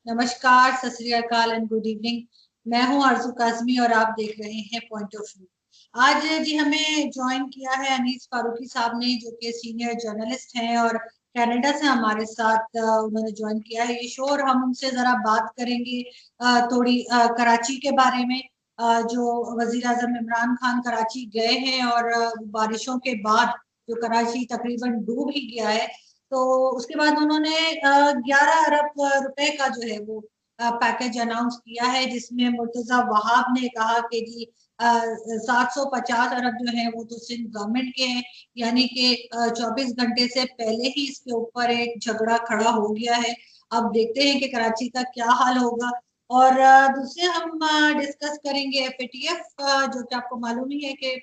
नमस्कार, सत श्री अकाल एंड गुड इवनिंग। मैं हूं आरजू काजमी और आप देख रहे हैं पॉइंट ऑफ व्यू। आज जी हमें ज्वाइन किया है अनीस फारूकी साहब ने, जो कि सीनियर जर्नलिस्ट हैं और कनाडा से हमारे साथ उन्होंने ज्वाइन किया है ये शो। और हम उनसे जरा बात करेंगे थोड़ी कराची के बारे में। जो वजीर आजम इमरान खान कराची गए हैं और बारिशों के बाद जो कराची तकरीबन डूब ही गया है, तो उसके बाद उन्होंने 11 अरब रुपए का जो है वो पैकेज अनाउंस किया है, जिसमें मुर्तजा वहाब ने कहा कि जी 750 अरब जो है वो तो सिंध गवर्नमेंट के हैं। यानी कि 24 घंटे से पहले ही इसके ऊपर एक झगड़ा खड़ा हो गया है। अब देखते हैं कि कराची का क्या हाल होगा। और दूसरे हम डिस्कस करेंगे एफएटीएफ, जो कि आपको मालूम ही है कि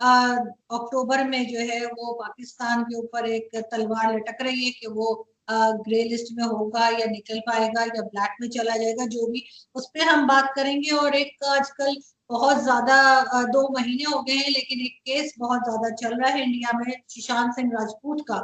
अक्टूबर में जो है वो पाकिस्तान के ऊपर एक तलवार लटक रही है कि वो ग्रे लिस्ट में होगा या निकल पाएगा या ब्लैक में चला जाएगा, जो भी उस पर हम बात करेंगे। और एक आजकल बहुत ज्यादा 2 महीने हो गए हैं, लेकिन एक केस बहुत ज्यादा चल रहा है इंडिया में, सुशांत सिंह राजपूत का,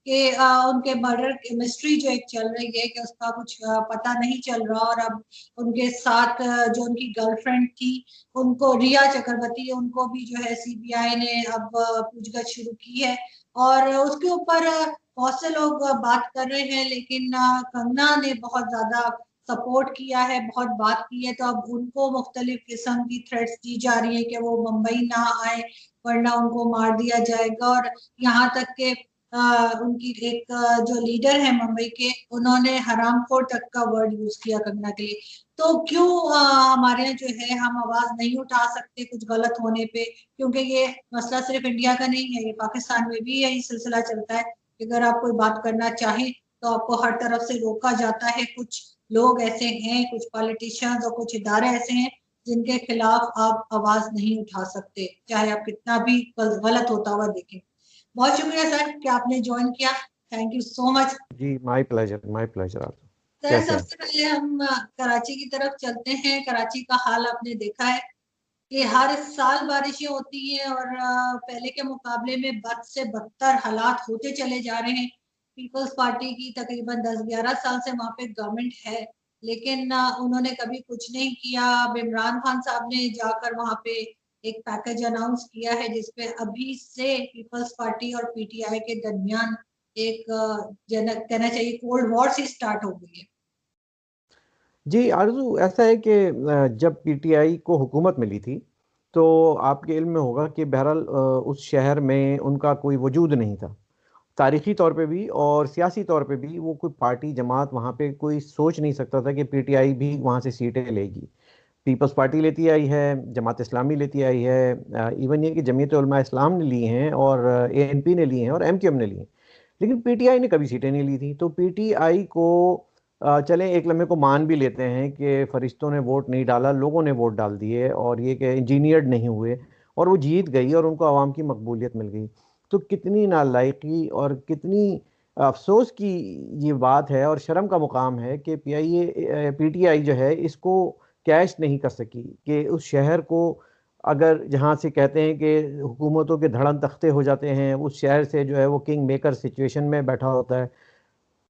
कि उनके मर्डर की मिस्ट्री जो एक चल रही है कि उसका कुछ पता नहीं चल रहा। और अब उनके साथ जो उनकी गर्लफ्रेंड थी, उनको, रिया चक्रवर्ती, उनको भी जो है सीबीआई ने अब पूछताछ शुरू की है। और उसके ऊपर बहुत से लोग बात कर रहे हैं, लेकिन कंगना ने बहुत ज्यादा सपोर्ट किया है, बहुत बात की है। तो अब उनको मुख्तलिफ किस्म की थ्रेट्स दी जा रही है कि वो मुंबई ना आए वरना उनको मार दिया जाएगा। और यहाँ तक के उनकी एक जो लीडर है मुंबई के, उन्होंने हरामखोर तक का वर्ड यूज किया कंगना के लिए। तो क्यों हमारे यहाँ जो है हम आवाज नहीं उठा सकते कुछ गलत होने पे? क्योंकि ये मसला सिर्फ इंडिया का नहीं है, ये पाकिस्तान में भी यही सिलसिला चलता है कि अगर आप कोई बात करना चाहें तो आपको हर तरफ से रोका जाता है। कुछ लोग ऐसे हैं, कुछ पॉलिटिशियंस और कुछ इदारे ऐसे हैं जिनके खिलाफ आप आवाज नहीं उठा सकते, चाहे आप कितना भी गलत होता हुआ देखें। बहुत शुक्रिया सर कि आपने ज्वाइन किया। Thank you so much. जी, माय प्लेजर, माय प्लेजर। आप सर, कैसे हैं? सबसे पहले हम कराची की तरफ चलते हैं। कराची का हाल आपने देखा है कि हर साल बारिशें होती हैं और पहले के मुकाबले में बद से बदतर हालात होते चले जा रहे हैं। पीपल्स पार्टी की तकरीबन 10-11 साल से वहां पे गवर्नमेंट है, लेकिन उन्होंने कभी कुछ नहीं किया। अब इमरान खान साहब ने जाकर वहां पे एक पैकेज अनाउंस किया है, जिसपे अभी से पीपल्स पार्टी और पीटीआई के दरमियान एक जनक कहना चाहिए कोल्ड वॉर सी स्टार्ट हो गई है। जी आरजू, ऐसा है कि जब पीटीआई को हुकूमत मिली थी तो आपके इल्म में होगा कि बहरहाल उस शहर में उनका कोई वजूद नहीं था, तारीखी तौर पे भी और सियासी तौर पे भी। वो कोई पार्टी जमात वहाँ पे कोई सोच नहीं सकता था कि पीटीआई भी वहाँ से सीटें लेगी। पीपल्स पार्टी लेती आई है, जमात इस्लामी लेती आई है, इवन ये कि जमीयत उलमा इस्लाम ने ली हैं और एएनपी ने ली हैं और एमक्यूएम ने ली हैं, लेकिन पीटीआई ने कभी सीटें नहीं ली थी। तो पीटीआई को चलें एक लम्हे को मान भी लेते हैं कि फरिश्तों ने वोट नहीं डाला, लोगों ने वोट डाल दिए और ये कि इंजीनियर्ड नहीं हुए और वो जीत गई और उनको आवाम की मकबूलियत मिल गई। तो कितनी नालायकी और कितनी अफसोस की ये बात है और शर्म का मुकाम है कि पीटीआई जो है इसको कैश नहीं कर सकी कि उस शहर को, अगर जहाँ से कहते हैं कि हुकूमतों के धड़न तख्ते हो जाते हैं, उस शहर से जो है वो किंग मेकर सिचुएशन में बैठा होता है।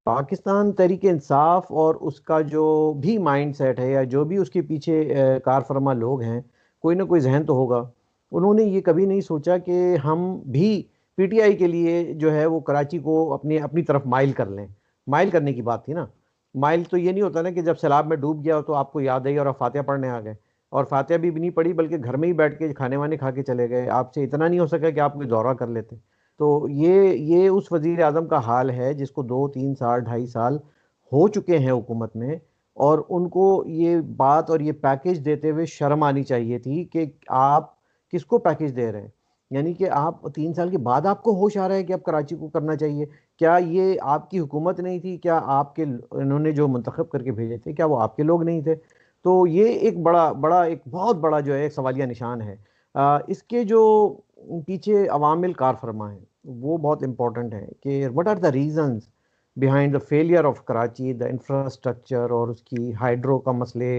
पाकिस्तान तहरीक इंसाफ और उसका जो भी माइंड सेट है या जो भी उसके पीछे कार फरमा लोग हैं, कोई ना कोई जहन तो होगा। उन्होंने ये कभी नहीं सोचा कि हम भी पीटीआई के लिए जो है वो कराची को अपनी अपनी तरफ माइल कर लें। माइल करने की बात थी ना। माइल तो ये नहीं होता ना कि जब सैलाब में डूब गया तो आपको याद आई और आप फातिहा पढ़ने आ गए, और फातिहा भी नहीं पढ़ी बल्कि घर में ही बैठ के खाने वाने खा के चले गए। आपसे इतना नहीं हो सका कि आप कोई दौरा कर लेते। तो ये उस वजीर आजम का हाल है जिसको 2-3 साल 2.5 साल हो चुके हैं हुकूमत में, और उनको ये बात और ये पैकेज देते हुए शर्म आनी चाहिए थी कि आप किसको पैकेज दे रहे हैं। यानी कि आप 3 साल के बाद आपको होश आ रहा है कि अब कराची को करना चाहिए। क्या ये आपकी हुकूमत नहीं थी? क्या आपके इन्होंने जो मुंतखब करके भेजे थे क्या वो आपके लोग नहीं थे? तो ये एक बड़ा बड़ा एक बहुत बड़ा जो है एक सवालिया निशान है। इसके जो पीछे अवामिल कार फरमा है वो बहुत इंपॉर्टेंट है कि what are the reasons behind the failure of Karachi, the infrastructure और उसकी हाइड्रो का मसले,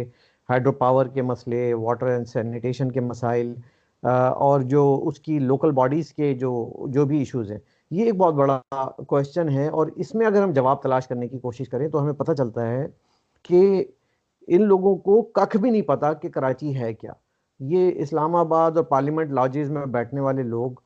हाइड्रो पावर के मसले, वाटर एंड सैनिटेशन के मसाइल, और जो उसकी लोकल बॉडीज़ के जो जो भी इश्यूज़ हैं। ये एक बहुत बड़ा क्वेश्चन है और इसमें अगर हम जवाब तलाश करने की कोशिश करें तो हमें पता चलता है कि इन लोगों को कख भी नहीं पता कि कराची है क्या। ये इस्लामाबाद और पार्लियामेंट लॉजेस में बैठने वाले लोग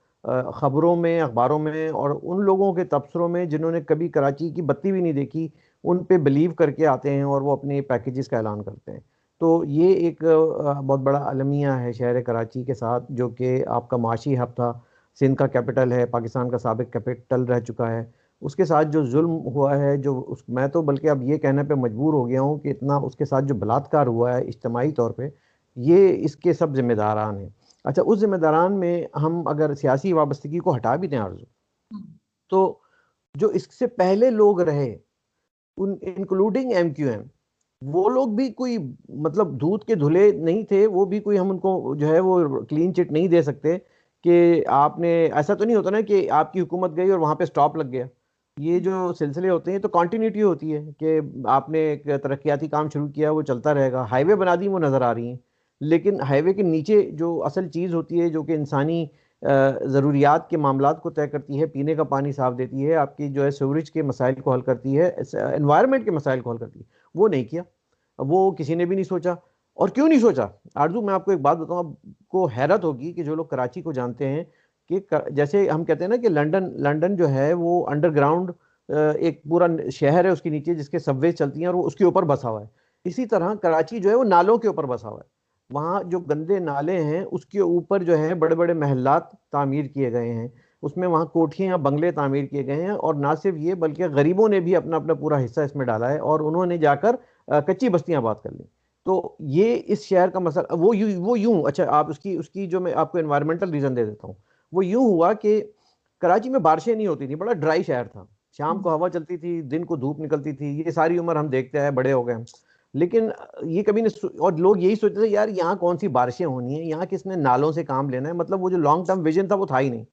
खबरों में, अखबारों में और उन लोगों के तबसरों में जिन्होंने कभी कराची की बत्ती भी नहीं देखी, उन पे बिलीव करके आते हैं और वो अपने पैकेजेस का ऐलान करते हैं। तो ये एक बहुत बड़ा अलमिया है शहर कराची के साथ, जो कि आपका माशी हब था, सिंध का कैपिटल है, पाकिस्तान का साबिक कैपिटल रह चुका है। उसके साथ जो जुल्म हुआ है, जो मैं तो बल्कि अब ये कहने पे मजबूर हो गया हूँ कि इतना उसके साथ जो बलात्कार हुआ है इज्तमाही तौर पे, ये इसके सब जिम्मेदारान हैं। अच्छा, उस जिम्मेदारान में हम अगर सियासी वाबस्तगी को हटा भी दें आरज़ू, हम्म। तो जो इससे पहले लोग रहे, उन इंक्लूडिंग एमक्यूएम, वो लोग भी कोई मतलब दूध के धुले नहीं थे। वो भी कोई, हम उनको जो है वो क्लीन चिट नहीं दे सकते कि आपने, ऐसा तो नहीं होता ना कि आपकी हुकूमत गई और वहां पे स्टॉप लग गया। ये जो सिलसिले होते हैं तो कंटिन्यूटी होती है कि आपने एक तरक्याती काम शुरू किया, वो चलता रहेगा। हाईवे बना दी, वो नज़र आ रही हैं, लेकिन हाईवे के नीचे जो असल चीज़ होती है, जो कि इंसानी ज़रूरियात के मामलात को तय करती है, पीने का पानी साफ देती है, आपकी जो है सीवरेज के मसाइल को हल करती है, एनवायरनमेंट के मसाइल को हल करती है, वो नहीं किया। वो किसी ने भी नहीं सोचा। और क्यों नहीं सोचा आरजू, मैं आपको एक बात बताऊं, आपको हैरत होगी कि जो लोग कराची को जानते हैं कि जैसे हम कहते हैं ना कि लंदन लंदन जो है वो अंडरग्राउंड एक पूरा शहर है उसके नीचे, जिसके सबवे चलती हैं और वो उसके ऊपर बसा हुआ है। इसी तरह कराची जो है वो नालों के ऊपर बसा हुआ है। वहाँ जो गंदे नाले हैं उसके ऊपर जो है बड़े बड़े महलात तामीर किए गए हैं, उसमें वहाँ कोठियाँ बंगले तामीर किए गए हैं। और ना सिर्फ ये, बल्कि गरीबों ने भी अपना अपना पूरा हिस्सा इसमें डाला है और उन्होंने जाकर कच्ची बस्तियां आबाद कर ली। तो ये इस शहर का मसला, वो यूं अच्छा, आप उसकी उसकी जो मैं आपको एनवायरमेंटल रीजन दे देता हूँ। वो यूं हुआ कि कराची में बारिशें नहीं होती थी, बड़ा ड्राई शहर था। शाम को हवा चलती थी, दिन को धूप निकलती थी। ये सारी उम्र हम देखते आए, बड़े हो गए हम। लेकिन ये कभी नहीं और लोग यही सोचते थे यार यहाँ कौन सी बारिशें होनी है, यहाँ किसने नालों से काम लेना है। मतलब वो जो लॉन्ग टर्म विजन था वो था ही नहीं,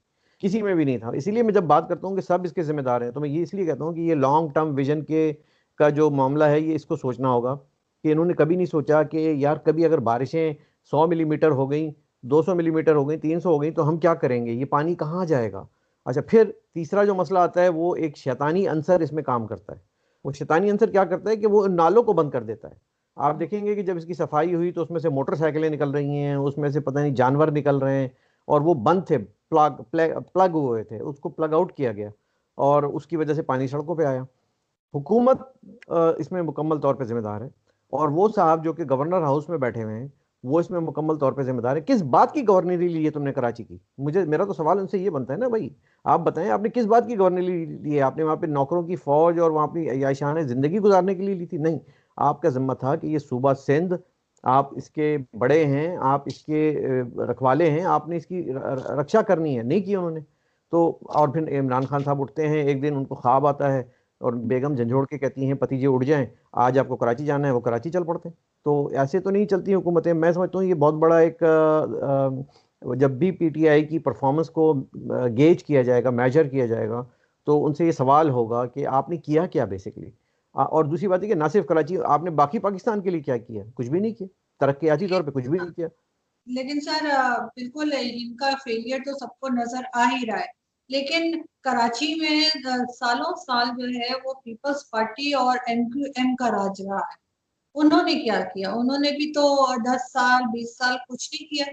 किसी में भी नहीं था। इसीलिए मैं जब बात करता हूँ कि सब इसके जिम्मेदार हैं, तो मैं ये इसलिए कहता हूँ कि ये लॉन्ग टर्म विजन के का जो मामला है, ये इसको सोचना होगा कि इन्होंने कभी नहीं सोचा कि यार कभी अगर बारिशें 100 मिलीमीटर हो गई, 200 मिलीमीटर हो गई, 300 हो गई, तो हम क्या करेंगे, ये पानी कहाँ जाएगा। अच्छा, फिर तीसरा जो मसला आता है, वो एक शैतानी अंसर इसमें काम करता है। वो शैतानी अंसर क्या करता है कि वो नालों को बंद कर देता है। आप देखेंगे कि जब इसकी सफाई हुई तो उसमें से मोटरसाइकिलें निकल रही हैं, उसमें से पता नहीं जानवर निकल रहे हैं, और वो बंद थे, प्लग हुए थे, उसको प्लग आउट किया गया और उसकी वजह से पानी सड़कों पे आया। हुकूमत इसमें मुकम्मल तौर पे जिम्मेदार है, और वो साहब जो कि गवर्नर हाउस में बैठे हुए हैं, वो इसमें मुकम्मल तौर पे जिम्मेदार है। किस बात की गवर्नरी ली है तुमने कराची की? मेरा तो सवाल उनसे ये बनता है ना भाई, आप बताएं आपने किस बात की गवर्नरी ली है? आपने वहाँ पे नौकरों की फौज और वहाँ पे याशान जिंदगी गुजारने के लिए ली थी? नहीं, आपका जिम्मा था कि ये सूबा सिंध, आप इसके बड़े हैं, आप इसके रखवाले हैं, आपने इसकी रक्षा करनी है। नहीं की उन्होंने। तो और फिर इमरान खान साहब उठते हैं एक दिन, उनको ख्वाब आता है और बेगम झंझोड़ के कहती हैं पति जी उठ जाएं, आज आपको कराची जाना है, वो कराची चल पड़ते हैं। तो ऐसे तो नहीं चलती हुकूमतें। मैं समझता हूँ ये बहुत बड़ा एक जब भी पीटीआई की परफॉर्मेंस को गेज किया जाएगा, मेजर किया जाएगा, तो उनसे ये सवाल होगा कि आपने किया क्या बेसिकली। और दूसरी बात है कि ना सिर्फ कराची, आपने बाकी पाकिस्तान के लिए क्या किया? कुछ भी नहीं किया, तरक्याती तौर पे कुछ भी नहीं किया। लेकिन सर बिल्कुल इनका फेलियर तो सबको नजर आ ही रहा है। लेकिन कराची में सालों साल जो है वो पीपल्स पार्टी और एमक्यूएम का राज रहा है। उन्होंने क्या किया? उन्होंने भी तो 10 साल 20 साल कुछ नहीं किया।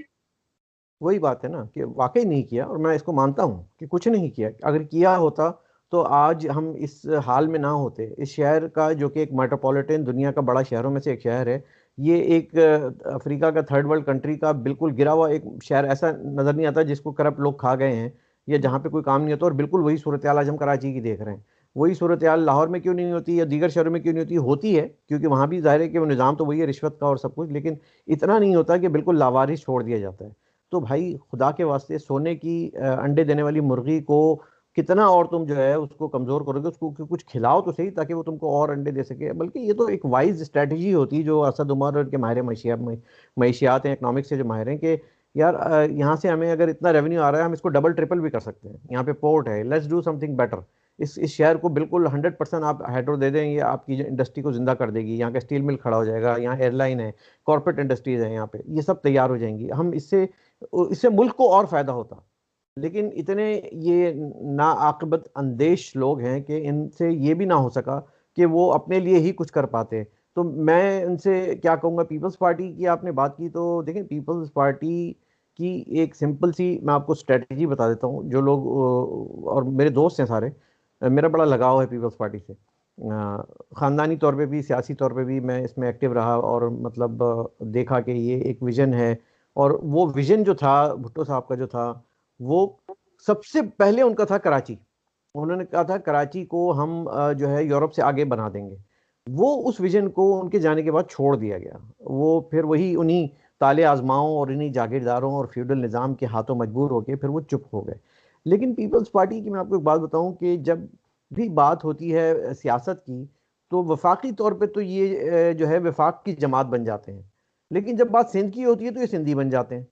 वही बात है ना कि वाकई नहीं किया, और मैं इसको मानता हूँ कि कुछ नहीं किया। अगर किया होता तो आज हम इस हाल में ना होते। इस शहर का, जो कि एक मेट्रोपॉलिटन दुनिया का बड़ा शहरों में से एक शहर है, ये एक अफ्रीका का थर्ड वर्ल्ड कंट्री का बिल्कुल गिरा हुआ एक शहर, ऐसा नजर नहीं आता जिसको करप्ट लोग खा गए हैं या जहाँ पे कोई काम नहीं होता। और बिल्कुल वही सूरत हाल आज हम कराची की देख रहे हैं। वही सूरत हाल लाहौर में क्यों नहीं होती या दीगर शहरों में क्यों नहीं होती? होती है क्योंकि वहाँ भी जाहिर है कि वो निज़ाम तो वही है, रिश्वत का और सब कुछ, लेकिन इतना नहीं होता कि बिल्कुल लावारिस छोड़ दिया जाता है। तो भाई खुदा के वास्ते, सोने की अंडे देने वाली मुर्गी को कितना और तुम जो है उसको कमजोर करोगे? उसको कुछ खिलाओ तो सही, ताकि वो तुमको और अंडे दे सके। बल्कि ये तो एक वाइज स्ट्रेटजी होती है जो असद उमर के माहिर मैशियात हैं, इकनॉमिक्स से जो माहिर हैं, कि यार यहाँ से हमें अगर इतना रेवेन्यू आ रहा है, हम इसको डबल ट्रिपल भी कर सकते हैं। यहाँ पे पोर्ट है, लेट्स डू समथिंग बेटर। इस शहर को बिल्कुल 100% आप हाइड्रो दे दें, ये आपकी इंडस्ट्री को जिंदा कर देगी। यहाँ का स्टील मिल खड़ा हो जाएगा, यहाँ एयरलाइन है, कॉर्पोरेट इंडस्ट्रीज है, यहाँ पे ये सब तैयार हो जाएंगी। हम इससे इससे मुल्क को और फायदा होता। लेकिन इतने ये नाआक़िबत अंदेश लोग हैं कि इनसे ये भी ना हो सका कि वो अपने लिए ही कुछ कर पाते। तो मैं उनसे क्या कहूँगा, पीपल्स पार्टी की आपने बात की, तो देखें पीपल्स पार्टी की एक सिंपल सी मैं आपको स्ट्रेटजी बता देता हूँ। जो लोग और मेरे दोस्त हैं सारे, मेरा बड़ा लगाव है पीपल्स पार्टी से, ख़ानदानी तौर पे भी, सियासी तौर पे भी मैं इसमें एक्टिव रहा, और मतलब देखा कि ये एक विज़न है। और वो विज़न जो था भुट्टो साहब का जो था, वो सबसे पहले उनका था कराची। उन्होंने कहा था कराची को हम जो है यूरोप से आगे बना देंगे। वो उस विजन को उनके जाने के बाद छोड़ दिया गया। वो फिर वही उन्हीं ताले आजमाओं और इन्हीं जागीरदारों और फ्यूडल निज़ाम के हाथों मजबूर होके फिर वो चुप हो गए। लेकिन पीपल्स पार्टी की मैं आपको एक बात बताऊं कि जब भी बात होती है सियासत की, तो वफाकी तौर पे तो ये जो है वफाक की जमात बन जाते हैं। लेकिन जब बात सिंध की होती है तो ये सिंधी बन जाते हैं।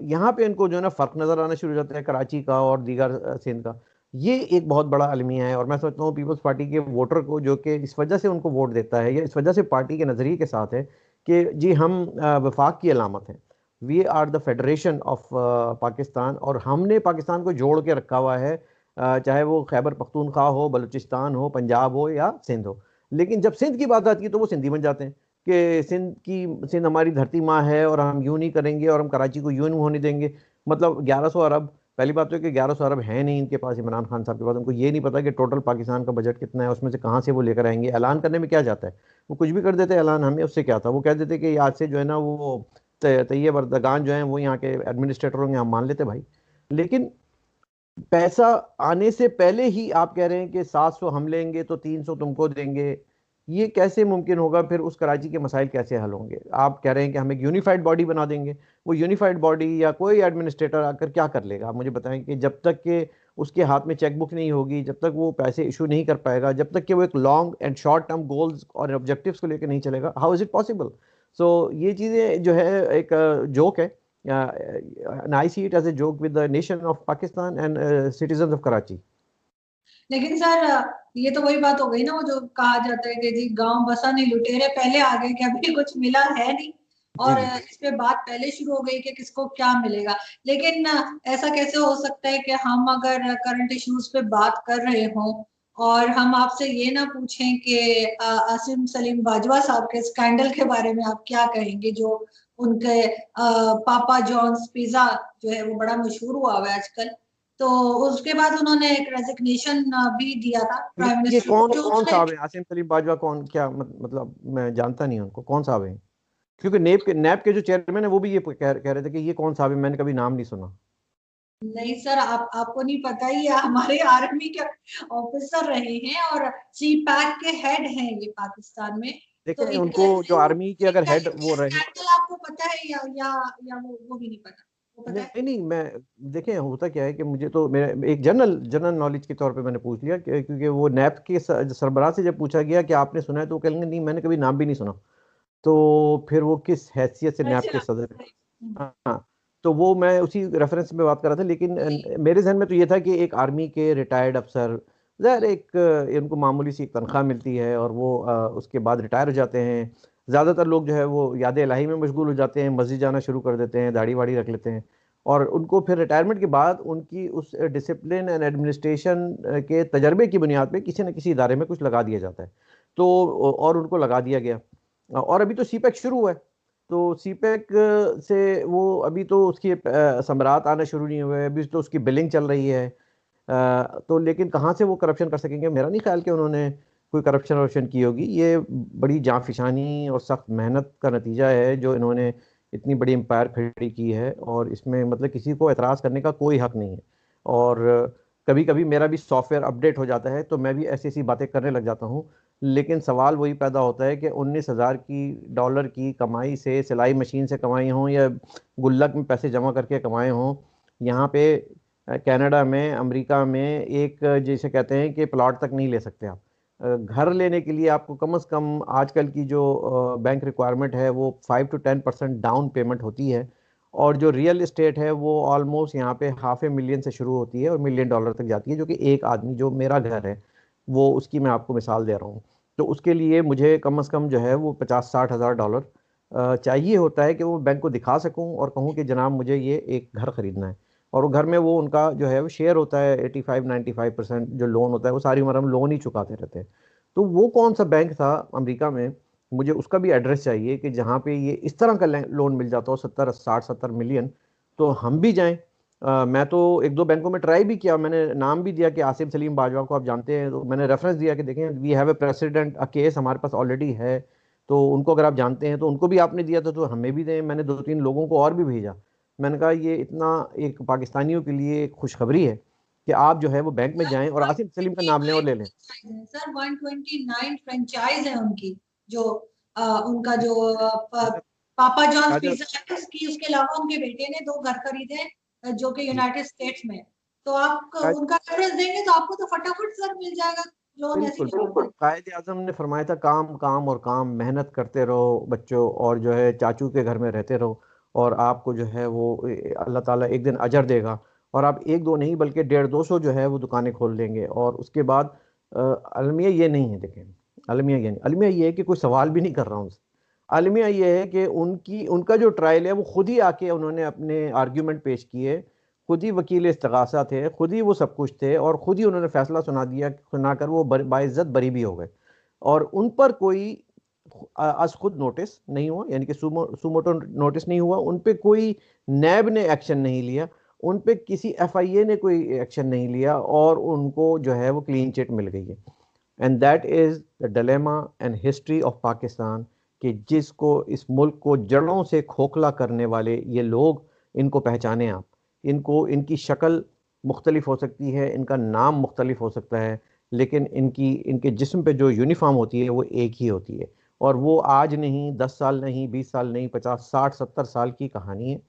यहाँ पे इनको जो है ना फ़र्क नज़र आना शुरू हो जाता है कराची का और दीगर सिंध का। ये एक बहुत बड़ा अलमिया है, और मैं समझता हूँ पीपल्स पार्टी के वोटर को, जो कि इस वजह से उनको वोट देता है या इस वजह से पार्टी के नज़रिए के साथ है कि जी हम वफाक की अलामत हैं, we are the federation of Pakistan, और हमने पाकिस्तान को जोड़ के रखा हुआ है, चाहे वो खैबर पख्तूनख्वा हो, बलूचिस्तान हो, पंजाब हो या सिंध हो। लेकिन जब सिंध की बात आती है तो वो सिंधी बन जाते हैं कि सिंध हमारी धरती माँ है और हम यूं नहीं करेंगे और हम कराची को यूं नहीं होने देंगे। मतलब 1100 अरब, पहली बात तो है कि 1100 अरब है नहीं इनके पास, इमरान खान साहब के पास। उनको ये नहीं पता कि टोटल पाकिस्तान का बजट कितना है, उसमें से कहाँ से वो लेकर आएंगे। ऐलान करने में क्या जाता है, वो कुछ भी कर देते हैं ऐलान, हमें उससे क्या था। वो कह देते कि आज से जो है ना वो तैयब अर्दगान जो है वो यहाँ के एडमिनिस्ट्रेटर होंगे, हम मान लेते भाई। लेकिन पैसा आने से पहले ही आप कह रहे हैं कि 700 हम लेंगे तो 300 तुमको देंगे। ये कैसे मुमकिन होगा? फिर उस कराची के मसाइल कैसे हल होंगे? आप कह रहे हैं कि हम एक यूनिफाइड बॉडी बना देंगे। वो यूनिफाइड बॉडी या कोई एडमिनिस्ट्रेटर आकर क्या कर लेगा? आप मुझे बताएं कि जब तक कि उसके हाथ में चेकबुक नहीं होगी, जब तक वो पैसे इशू नहीं कर पाएगा, जब तक कि वो एक long and short term goals और ऑब्जेक्टिव्स को लेकर नहीं चलेगा, हाउ इज इट पॉसिबल? सो ये चीज़ें जो है एक जोक है, and I see it as a joke with the nation of Pakistan and citizens of Karachi. लेकिन सर ये तो वही बात हो गई ना, वो जो कहा जाता है कि जी गांव बसा नहीं लुटेरे पहले आ गए, कि अभी कुछ मिला है नहीं। जी और जी। इस पे बात पहले शुरू हो गई कि किसको क्या मिलेगा। लेकिन ऐसा कैसे हो सकता है कि हम अगर करंट इश्यूज पे बात कर रहे हों और हम आपसे ये ना पूछें कि आसिम सलीम बाजवा साहब के स्कैंडल के बारे में आप क्या कहेंगे, जो उनके पापा जॉन्स पिज्जा जो है वो बड़ा मशहूर हुआ हुआ है आजकल। तो उसके बाद उन्होंने एक रेजिग्नेशन भी दिया था प्राइम ये मिनिस्टर को, कौन जो कौन उन्होंने साहब हैं? आसिम सलीम बाजवा कौन, क्या मतलब मैं जानता नहीं उनको, कौन साहब हैं? क्योंकि नेप के जो चेयरमैन है वो भी ये कह रहे थे कि ये कौन साहब है, मैंने कभी नाम नहीं सुना। नहीं सर, आपको नहीं पता, ही हमारे आर्मी के ऑफिसर रहे हैं और सी पैक के हेड हैं ये पाकिस्तान में। तो देखें उनको, जो इंटेलिजेंस आर्मी के अगर हेड वो रहे। स्कैंडल आपको पता है या वो भी नहीं पता? वो पता है? नहीं नहीं, मैं देखें होता क्या है कि मुझे तो मेरे एक जनरल जनरल नॉलेज के तौर पे मैंने पूछ लिया, क्योंकि वो नैप के सरबराह से जब पूछा गया कि आपने सुना है, तो वो कहेंगे नहीं मैंने कभी नाम भी नहीं सुना। तो फिर वो किस हैसियत से नैप के अच्छा। सदर? हाँ। तो वो मैं उसी रेफरेंस में बात कर रहा था। लेकिन मेरे जहन में तो ये था कि एक आर्मी के रिटायर्ड अफसर, ज़ाहिर एक इनको मामूली सी एक तनख्वाह मिलती है और वो उसके बाद रिटायर हो जाते हैं। ज़्यादातर लोग जो है वो याद इलाही में मशगूल हो जाते हैं, मस्जिद जाना शुरू कर देते हैं, दाढ़ी वाड़ी रख लेते हैं, और उनको फिर रिटायरमेंट के बाद उनकी उस डिसिप्लिन एंड एडमिनिस्ट्रेशन के तजर्बे की बुनियाद पे किसी न किसी इदारे में कुछ लगा दिया जाता है। तो और उनको लगा दिया गया, और अभी तो सीपैक शुरू हुआ है। तो सीपैक से वो अभी तो उसकी समरात आना शुरू नहीं हुए, अभी तो उसकी बिलिंग चल रही है। तो लेकिन कहाँ से वो करप्शन कर सकेंगे? मेरा नहीं ख्याल कि उन्होंने कोई करप्शन वर्प्शन की होगी। ये बड़ी जाँफिशानी और सख्त मेहनत का नतीजा है जो इन्होंने इतनी बड़ी एम्पायर खड़ी की है, और इसमें मतलब किसी को एतराज़ करने का कोई हक नहीं है। और कभी कभी मेरा भी सॉफ्टवेयर अपडेट हो जाता है तो मैं भी ऐसी ऐसी बातें करने लग जाता हूँ। लेकिन सवाल वही पैदा होता है कि 19,000 की डॉलर की कमाई से, सिलाई मशीन से कमाई हों या गुल्लक में पैसे जमा करके कमाए हों, यहाँ पे कनाडा में, अमेरिका में एक जैसे कहते हैं कि प्लॉट तक नहीं ले सकते आप। घर लेने के लिए आपको कम से कम आजकल की जो बैंक रिक्वायरमेंट है वो 5 to 10% डाउन पेमेंट होती है। और जो रियल इस्टेट है वो ऑलमोस्ट यहाँ पे $500,000 से शुरू होती है और $1,000,000 तक जाती है, जो कि एक आदमी, जो मेरा घर है वो, उसकी मैं आपको मिसाल दे रहा हूँ। तो उसके लिए मुझे कम से कम जो है वो 50-60 हज़ार डॉलर चाहिए होता है कि वो बैंक को दिखा सकूं और कहूं कि जनाब मुझे ये एक घर खरीदना है। और वो घर में वो उनका जो है वो शेयर होता है 85-95%, जो लोन होता है वो सारी उम्र हम लोन ही चुकाते रहते हैं। तो वो कौन सा बैंक था अमेरिका में मुझे उसका भी एड्रेस चाहिए कि जहाँ पे ये इस तरह का लोन मिल जाता हो 70-60-70 मिलियन, तो हम भी जाएं। मैं तो एक दो बैंकों में ट्राई भी किया, मैंने नाम भी दिया कि आसिम सलीम बाजवा को आप जानते हैं, तो मैंने रेफरेंस दिया कि देखें we have a president, a case हमारे पास ऑलरेडी है, तो उनको अगर आप जानते हैं तो उनको भी आपने दिया था तो हमें भी दें। मैंने दो तीन लोगों को और भी भेजा। मैंने कहा ये इतना एक पाकिस्तानियों के लिए एक खुशखबरी है कि आप जो है वो बैंक में सर जाएं और आसिम सलीम का नाम लें और ले लें। 129 है सर, 129 फ्रेंचाइज है उनकी, जो उनका जो पापा जॉन्स काजल पिज्जा है उसकी, उसके अलावा उनके बेटे ने 2 घर खरीदे हैं, जो कि जी, यूनाइटेड स्टेट्स में है। तो आप काज- उनका रेफरेंस देंगे तो आपको तो फटाफट सर मिल जाएगा लोन, ऐसी बिल्कुल क्या बात है। कायदे आजम ने फरमाया था काम काम और काम, मेहनत करते रहो बच्चों, और जो है चाचू के घर में रहते रहो, और आपको जो है वो अल्लाह ताला एक दिन अजर देगा। और आप एक दो नहीं बल्कि 150-200 जो है वो दुकानें खोल लेंगे। और उसके बाद अलमिया ये नहीं है, देखें, अलमिया ये नहीं, अलमिया ये है कि कोई सवाल भी नहीं कर रहा हूँ उनसे। अलमिया ये है कि उनका जो ट्रायल है वो खुद ही आके उन्होंने अपने आर्ग्यूमेंट पेश किए, खुद ही वकील इस्तगासा थे, खुद ही वो सब कुछ थे, और खुद ही उन्होंने फैसला सुनाकर वो बाइज्जत बरी भी हो गए। और उन पर कोई आज खुद नोटिस नहीं हुआ, यानी कि सुमोटो नोटिस नहीं हुआ, उन पे कोई नैब ने एक्शन नहीं लिया, उन पे किसी एफआईए ने कोई एक्शन नहीं लिया, और उनको जो है वो क्लीन चिट मिल गई है। And that is the dilemma and history of Pakistan, कि जिसको इस मुल्क को जड़ों से खोखला करने वाले ये लोग, इनको पहचाने आप। इनको इनकी शक्ल मुख्तलिफ हो सकती है, इनका नाम मुख्तलिफ हो सकता है, लेकिन इनके जिस्म पे जो यूनिफॉर्म होती है वो एक ही होती है। और वो आज नहीं, 10 साल नहीं, 20 साल नहीं, 50 60 70 साल की कहानी है।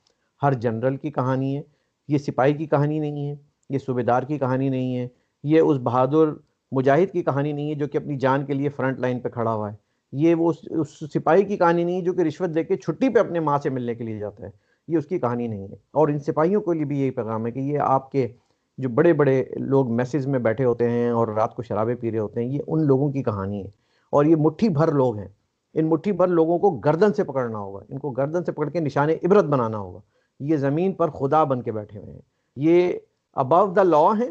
हर जनरल की कहानी है। ये सिपाही की कहानी नहीं है, ये सूबेदार की कहानी नहीं है, ये उस बहादुर मुजाहिद की कहानी नहीं है जो कि अपनी जान के लिए फ्रंट लाइन पे खड़ा हुआ है। ये वो उस सिपाही की कहानी नहीं है जो कि रिश्वत देके छुट्टी पे अपने माँ से मिलने के लिए जाता है। ये उसकी कहानी नहीं है। और इन सिपाहियों के लिए भी यही पैगाम है कि ये आपके जो बड़े बड़े लोग मैसेज में बैठे होते हैं और रात को शराबे पी रहे होते हैं, ये उन लोगों की कहानी है। और ये मुट्ठी भर लोग हैं। इन मुट्ठी भर लोगों को गर्दन से पकड़ना होगा, इनको गर्दन से पकड़ के निशाने इबरत बनाना होगा। ये जमीन पर खुदा बन के बैठे हुए हैं। ये अबव द लॉ है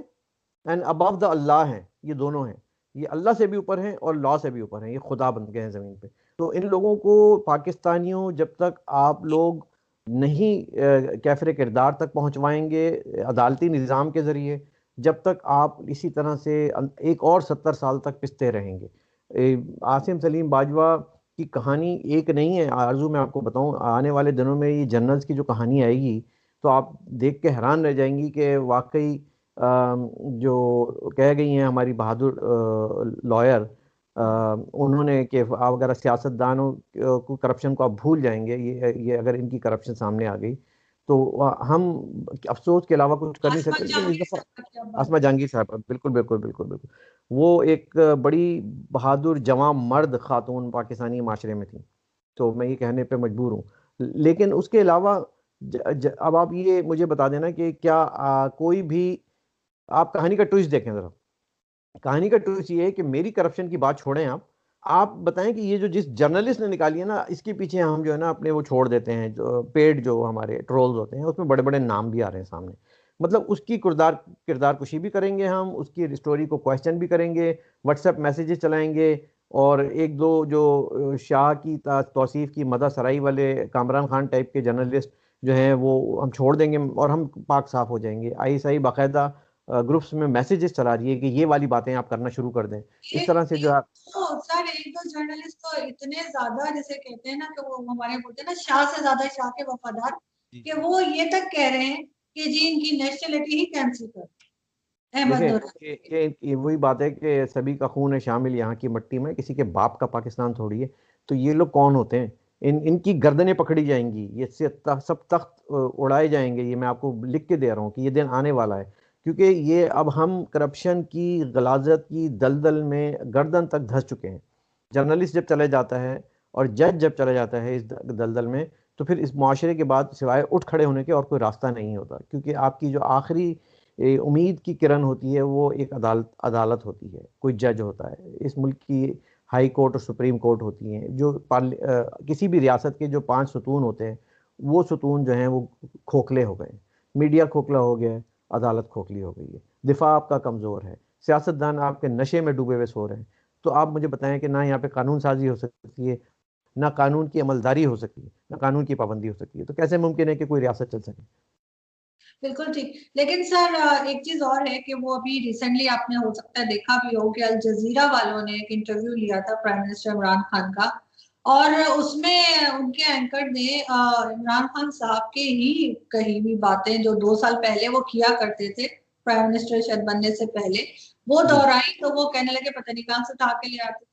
एंड अबव द अल्लाह हैं, ये दोनों हैं। ये अल्लाह से भी ऊपर हैं और लॉ से भी ऊपर हैं, ये खुदा बन गए हैं ज़मीन पे। तो इन लोगों को, पाकिस्तानियों, जब तक आप लोग नहीं कैफरे किरदार तक पहुंचवाएंगे अदालती निज़ाम के ज़रिए, जब तक आप इसी तरह से एक और 70 साल तक पिसते रहेंगे। आसिम सलीम बाजवा की कहानी एक नहीं है आरजू, मैं आपको बताऊं, आने वाले दिनों में ये जनरल्स की जो कहानी आएगी तो आप देख के हैरान रह जाएंगी कि वाकई जो कह गई हैं हमारी बहादुर लॉयर, उन्होंने कि आप अगर सियासतदानों को, करप्शन को आप भूल जाएंगे, ये अगर इनकी करप्शन सामने आ गई तो हम अफसोस के अलावा कुछ कर नहीं आसमा सकते। लेकिन इस जहांगीर दफ़ा साहब की आप बात आसमा कर जहांगीर साहब, बिल्कुल बिल्कुल बिल्कुल बिल्कुल, वो एक बड़ी बहादुर जवां मर्द खातून पाकिस्तानी माशरे में थी, तो मैं ये कहने पे मजबूर हूँ। लेकिन उसके अलावा अब आप ये मुझे बता देना कि क्या कोई भी, आप कहानी का ट्विस्ट देखें जरा। कहानी का ट्विस्ट ये है कि मेरी करप्शन की बात छोड़ें, आप बताएं कि ये जो जिस जर्नलिस्ट ने निकाली है ना, इसके पीछे हम जो है ना अपने वो छोड़ देते हैं, जो पेड जो हमारे ट्रोल्स होते हैं उसमें बड़े बड़े नाम भी आ रहे हैं सामने। मतलब उसकी किरदार किरदार कुशी भी करेंगे, हम उसकी स्टोरी को क्वेश्चन भी करेंगे, व्हाट्सएप मैसेजेस चलाएंगे, और एक दो जो शाह की तौसीफ की मदद सराई वाले कामरान खान टाइप के जर्नलिस्ट जो हैं वो हम छोड़ देंगे, और हम पाक साफ हो जाएंगे। आईएसआई बाकायदा ग्रुप्स में मैसेजेस चला रही है कि ये वाली बातें आप करना शुरू कर दें। इस एक तरह से जो एक आप, तो सर, एक दो जर्नलिस्ट तो इतने ज्यादा, जैसे कहते हैं ना कि वो हमारे बोलते हैं ना, शाह से ज्यादा शाह के वफादार, जी कि वो ये तक कह रहे हैं कि जी इनकी नेशनलिटी ही कैंसिल कर, अहमद देखें नूर। ये वही बात है कि सभी का खून है शामिल यहाँ की मट्टी में, किसी के बाप का पाकिस्तान थोड़ी है। तो ये लोग कौन होते हैं? इनकी गर्दनें पकड़ी जाएंगी, ये सब तख्त उड़ाए जाएंगे। ये मैं आपको लिख के दे रहा हूँ कि ये दिन आने वाला है। क्योंकि ये अब हम करप्शन की गलाजत की दलदल में गर्दन तक धंस चुके हैं। जर्नलिस्ट जब चले जाता है और जज जब चला जाता है इस दलदल में, तो फिर इस मुआशरे के बाद सिवाय उठ खड़े होने के और कोई रास्ता नहीं होता। क्योंकि आपकी जो आखिरी उम्मीद की किरण होती है वो एक अदालत अदालत होती है, कोई जज होता है। इस मुल्क की हाई कोर्ट और सुप्रीम कोर्ट होती हैं, जो किसी भी रियासत के जो 5 सतून होते हैं, वो सतून जो हैं वो खोखले हो गए। मीडिया खोखला हो गया है, अदालत खोखली हो गई है, दिफा आपका कमज़ोर है, सियासतदान आपके नशे में डूबे हुए सो रहे हैं। तो आप मुझे बताएं कि ना यहाँ पे कानून साजी हो सकती है, ना कानून की अमलदारी हो सकती है, ना कानून की पाबंदी हो सकती है। तो कैसे मुमकिन है कि कोई रियासत चल सके? बिल्कुल ठीक। लेकिन सर एक चीज और है कि वो अभी रिसेंटली आपने हो सकता है देखा भी हो कि अल जजीरा वालों ने एक इंटरव्यू लिया था प्राइम मिनिस्टर इमरान खान का, और उसमें उनके एंकर ने इमरान खान साहब के ही कही हुई बातें जो 2 साल पहले वो किया करते थे प्राइम मिनिस्टर शायद बनने से पहले, वो जी। दोहराई। तो वो कहने लगे पता नहीं कहां से उठा के ले आते।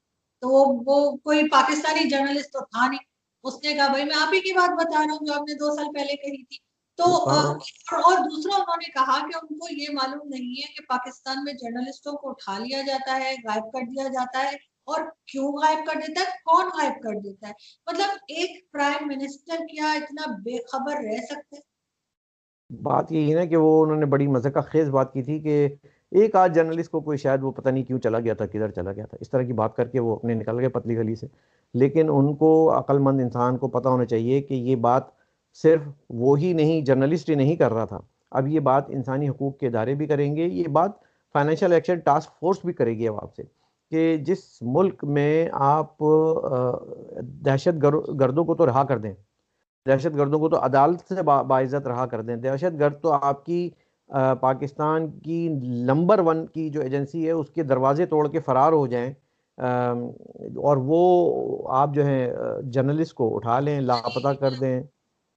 तो वो कोई पाकिस्तानी जर्नलिस्ट तो था नहीं, उसने कहा भाई मैं आप ही की बात बता रहा हूँ जो आपने 2 साल पहले कही थी। तो हाँ, और दूसरा उन्होंने कहा कि उनको ये मालूम नहीं है कि पाकिस्तान में जर्नलिस्टों को उठा लिया जाता है, गायब कर दिया जाता है, और क्यों गायब कर देता है, कौन गायब कर देता है। मतलब एक प्राइम मिनिस्टर क्या इतना बेखबर रह सकते हैं? बात यही है ना कि वो उन्होंने बड़ी मज़ाक़ खेज बात की थी कि एक आध जर्नलिस्ट को कोई शायद वो पता नहीं क्यों चला गया था, किधर चला गया था, इस तरह की बात करके वो अपने निकल गए पतली गली से। लेकिन उनको, अक्लमंद इंसान को पता होना चाहिए कि ये बात सिर्फ वो ही नहीं, जर्नलिस्ट ही नहीं कर रहा था। अब ये बात इंसानी हकूक़ के इदारे भी करेंगे, ये बात फाइनेंशियल एक्शन टास्क फोर्स भी करेगी अब आपसे, कि जिस मुल्क में आप दहशत गर्दों को तो रहा कर दें, दहशत गर्दों को तो अदालत से बाइज्जत रहा कर दें। दहशत गर्द तो आपकी पाकिस्तान की नंबर वन की जो एजेंसी है उसके दरवाजे तोड़ के फरार हो जाएं, और वो आप जो है जर्नलिस्ट को उठा लें, लापता कर दें।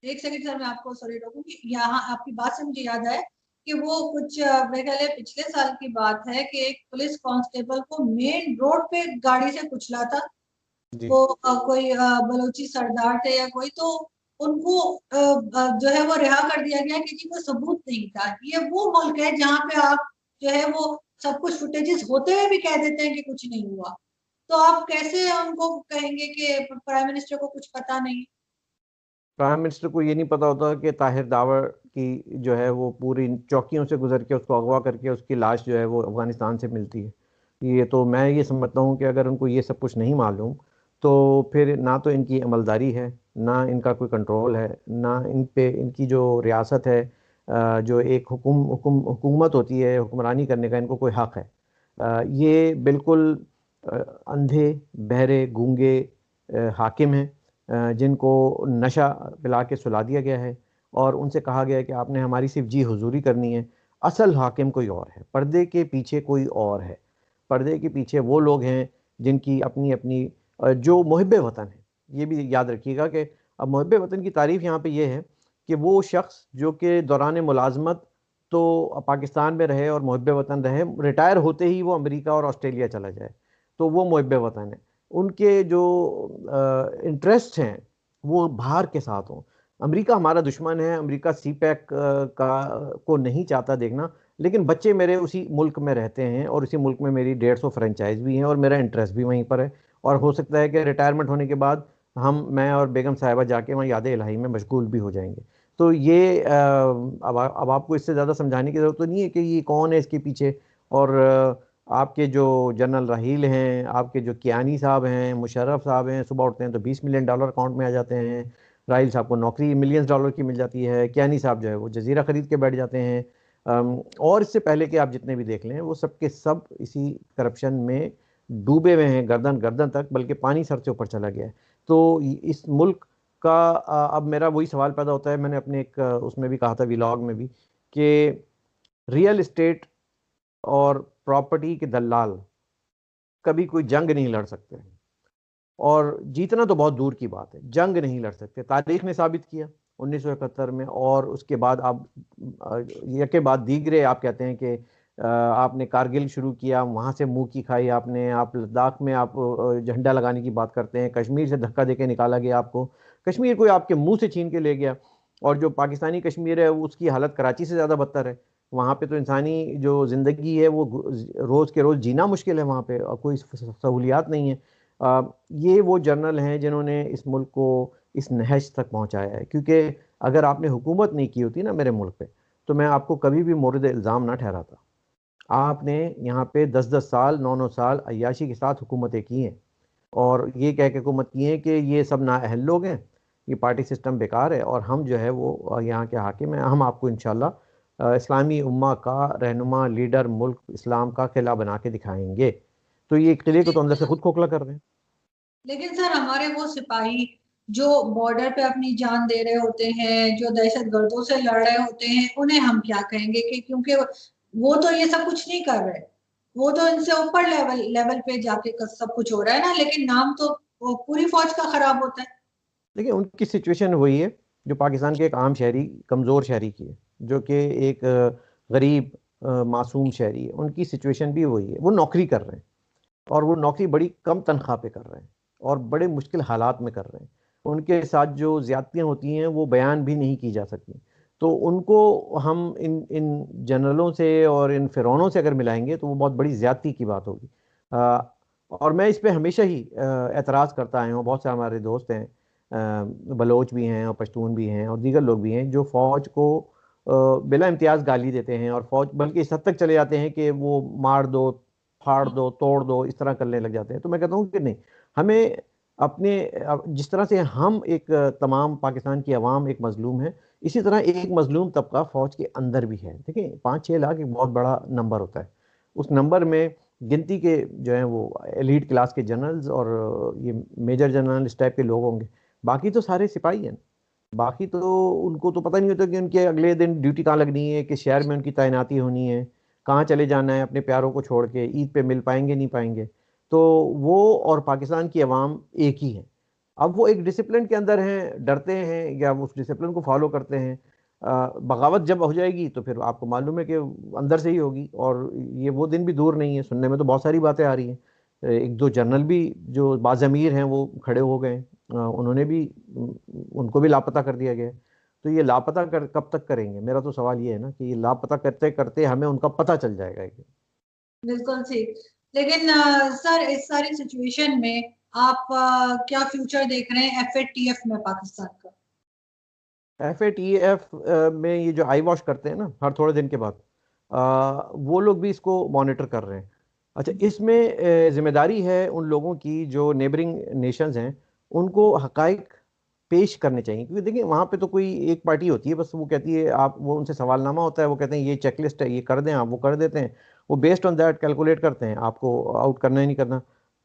एक सेकंड सर, मैं आपको सॉरी रोकूंगी यहाँ। आपकी बात से मुझे याद आया कि वो कुछ मेरे ख्याल है पिछले साल की बात है कि एक पुलिस कांस्टेबल को मेन रोड पे गाड़ी से कुचला था। जी। वो कोई बलोची सरदार थे या कोई, तो उनको जो है वो रिहा कर दिया गया कि जी कोई सबूत नहीं था। ये वो मुल्क है जहाँ पे आप जो है वो सब कुछ फुटेजेस होते हुए भी कह देते हैं कि कुछ नहीं हुआ। तो आप कैसे उनको कहेंगे कि प्राइम मिनिस्टर को कुछ पता नहीं? प्राइम मिनिस्टर को ये नहीं पता होता कि ताहिर दावर की जो है वो पूरी चौकियों से गुजर के उसको अगवा करके उसकी लाश जो है वो अफगानिस्तान से मिलती है। ये तो मैं ये समझता हूँ कि अगर उनको ये सब कुछ नहीं मालूम, तो फिर ना तो इनकी अमलदारी है, ना इनका कोई कंट्रोल है, ना इन पे इनकी जो रियासत है, जो एक हुकूमत होती है हुक्मरानी करने का, इनको कोई हक है। ये बिल्कुल अ, अंधे, बहरे, गूंगे हाकिम हैं, जिनको नशा पिला के सुला दिया गया है और उनसे कहा गया है कि आपने हमारी सिर्फ जी हुजूरी करनी है। असल हाकिम कोई और है, पर्दे के पीछे कोई और है। पर्दे के पीछे वो लोग हैं जिनकी अपनी अपनी जो मुहिब्बे वतन है। ये भी याद रखिएगा कि अब मुहिब्बे वतन की तारीफ यहाँ पे ये है कि वो शख्स जो कि दौरान मुलाजमत तो पाकिस्तान में रहे और मुहिब्बे वतन रहे, रिटायर होते ही वो अमेरिका और ऑस्ट्रेलिया चला जाए, तो वो मुहिब्बे वतन है। उनके जो इंटरेस्ट हैं वो बाहर के साथ हों। अमेरिका हमारा दुश्मन है, अमेरिका सी पैक का को नहीं चाहता देखना, लेकिन बच्चे मेरे उसी मुल्क में रहते हैं और उसी मुल्क में मेरी 150 फ्रेंचाइज भी हैं और मेरा इंटरेस्ट भी वहीं पर है। और हो सकता है कि रिटायरमेंट होने के बाद मैं और बेगम साहिबा जाके वहाँ याद इलाही में मशगूल भी हो जाएंगे। तो ये अब आपको इससे ज़्यादा समझाने की ज़रूरत तो नहीं है कि ये कौन है इसके पीछे। और आपके जो जनरल राहील हैं, आपके जो कियानी साहब हैं, मुशर्रफ साहब हैं, सुबह उठते हैं तो $20 मिलियन अकाउंट में आ जाते हैं। राहील साहब को नौकरी मिलियंस डॉलर की मिल जाती है, कियानी साहब जो है वो जजीरा खरीद के बैठ जाते हैं। और इससे पहले कि आप जितने भी देख लें वो सब के सब इसी करप्शन में डूबे हुए हैं, गर्दन गर्दन तक, बल्कि पानी सर से ऊपर चला गया है। तो इस मुल्क का अब मेरा वही सवाल पैदा होता है, मैंने अपने एक उसमें भी कहा था, व्लॉग में भी, कि रियल इस्टेट और प्रॉपर्टी के दलाल कभी कोई जंग नहीं लड़ सकते, और जीतना तो बहुत दूर की बात है, जंग नहीं लड़ सकते। तारीख ने साबित किया 1971 में, और उसके बाद आप यके बाद दीगरे आप कहते हैं कि आपने कारगिल शुरू किया, वहाँ से मुंह की खाई आपने, आप लद्दाख में आप झंडा लगाने की बात करते हैं, कश्मीर से धक्का देके निकाला गया आपको, कश्मीर कोई आपके मुंह से छीन के ले गया। और जो पाकिस्तानी कश्मीर है उसकी हालत कराची से ज़्यादा बदतर है। वहाँ पे तो इंसानी जो ज़िंदगी है वो रोज़ के रोज़ जीना मुश्किल है, वहाँ पे और कोई सहूलियात नहीं है। अ, ये वो जर्नल हैं जिन्होंने इस मुल्क को इस नहज तक पहुंचाया है। क्योंकि अगर आपने हुकूमत नहीं की होती ना मेरे मुल्क पे, तो मैं आपको कभी भी मोरद इल्ज़ाम ना ठहराता। आपने यहाँ पे 10-10 साल, 9-9 साल अय्याशी के साथ हुकूमतें की हैं, और ये कह के हुकूमत की है कि ये सब नाअहल लोग हैं, ये पार्टी सिस्टम बेकार है, और हम जो है वो यहाँ के हाकिम हैं। हम आपको इंशाल्लाह इस्लामी उम्मा का रहनुमा, लीडर, मुल्क इस्लाम का किला बना के दिखाएंगे। तो ये किले को तो अंदर से खुद खोखला कर रहे हैं। लेकिन सर हमारे वो सिपाही जो बॉर्डर पे अपनी जान दे रहे होते हैं, जो दहशत गर्दों से लड़ रहे होते हैं, उन्हें हम क्या कहेंगे कि क्योंकि वो तो ये सब कुछ नहीं कर रहे, वो तो इनसे ऊपर लेवल लेवल पे जाके सब कुछ हो रहा है ना, लेकिन नाम तो वो पूरी फौज का खराब होता है। देखिए उनकी सिचुएशन वही है जो पाकिस्तान के एक आम शहरी, कमज़ोर शहरी की है, जो कि एक गरीब मासूम शहरी है। उनकी सिचुएशन भी वही है। वो नौकरी कर रहे हैं और वो नौकरी बड़ी कम तनख्वाह पे कर रहे हैं और बड़े मुश्किल हालात में कर रहे हैं। उनके साथ जो ज्यादतियाँ होती हैं वो बयान भी नहीं की जा सकती। तो उनको हम इन इन जनरलों से और इन फिरौनों से अगर मिलाएंगे तो वो बहुत बड़ी ज्यादती की बात होगी। अ, और मैं इस पे हमेशा ही एतराज़ करता आया हूँ। बहुत से हमारे दोस्त हैं, बलोच भी हैं और पश्तून भी हैं और दीगर लोग भी हैं, जो फ़ौज को बिला इम्तियाज़ गाली देते हैं और फौज बल्कि इस हद तक चले जाते हैं कि वो मार दो, फाड़ दो, तोड़ दो, इस तरह करने लग जाते हैं। तो मैं कहता हूँ कि नहीं, हमें अपने जिस तरह से हम एक तमाम पाकिस्तान की आवाम एक मजलूम है, इसी तरह एक मजलूम तबका फौज के अंदर भी है। देखिए 5-6 लाख एक बहुत बड़ा नंबर होता है। उस नंबर में गिनती के जो है वो एलीट क्लास के जनरल्स और ये मेजर जनरल इस टाइप के लोग होंगे। बाकी तो सारे सिपाही हैं। बाकी तो उनको तो पता नहीं होता कि उनके अगले दिन ड्यूटी कहाँ लगनी है, किस शहर में उनकी तैनाती होनी है, कहाँ चले जाना है अपने प्यारों को छोड़ के, ईद पे मिल पाएंगे नहीं पाएंगे। तो वो और पाकिस्तान की आवाम एक ही है। अब वो एक डिसिप्लिन के अंदर हैं, डरते हैं या वो उस डिसिप्लिन को फॉलो करते हैं। बगावत जब हो जाएगी तो फिर आपको मालूम है कि अंदर से ही होगी। और ये वो दिन भी दूर नहीं है। सुनने में तो बहुत सारी बातें आ रही हैं। एक दो जनरल भी जो बाज़मीर हैं वो खड़े हो गए। उन्होंने भी उनको भी लापता कर दिया गया है। तो ये लापता कब तक करेंगे? मेरा तो सवाल ये है ना कि ये लापता करते करते हमें उनका पता चल जाएगा कि। बिल्कुल ठीक। लेकिन सर इस सारी सिचुएशन में आप क्या फ्यूचर देख रहे हैं एफएटीएफ में पाकिस्तान का? FATF में ये जो आई वॉश करते हैं ना हर थोड़े दिन के बाद, वो लोग भी इसको मॉनिटर कर रहे हैं। अच्छा, इसमें जिम्मेदारी है उन लोगों की जो नेबरिंग नेशंस हैं, उनको हकाइक पेश करने चाहिए। क्योंकि देखिए वहाँ पे तो कोई एक पार्टी होती है बस, वो कहती है आप, वो उनसे सवालनामा होता है, वो कहते हैं ये चेकलिस्ट है, ये कर दें, आप वो कर देते हैं। वो बेस्ड ऑन दैट कैलकुलेट करते हैं आपको आउट करना ही नहीं करना।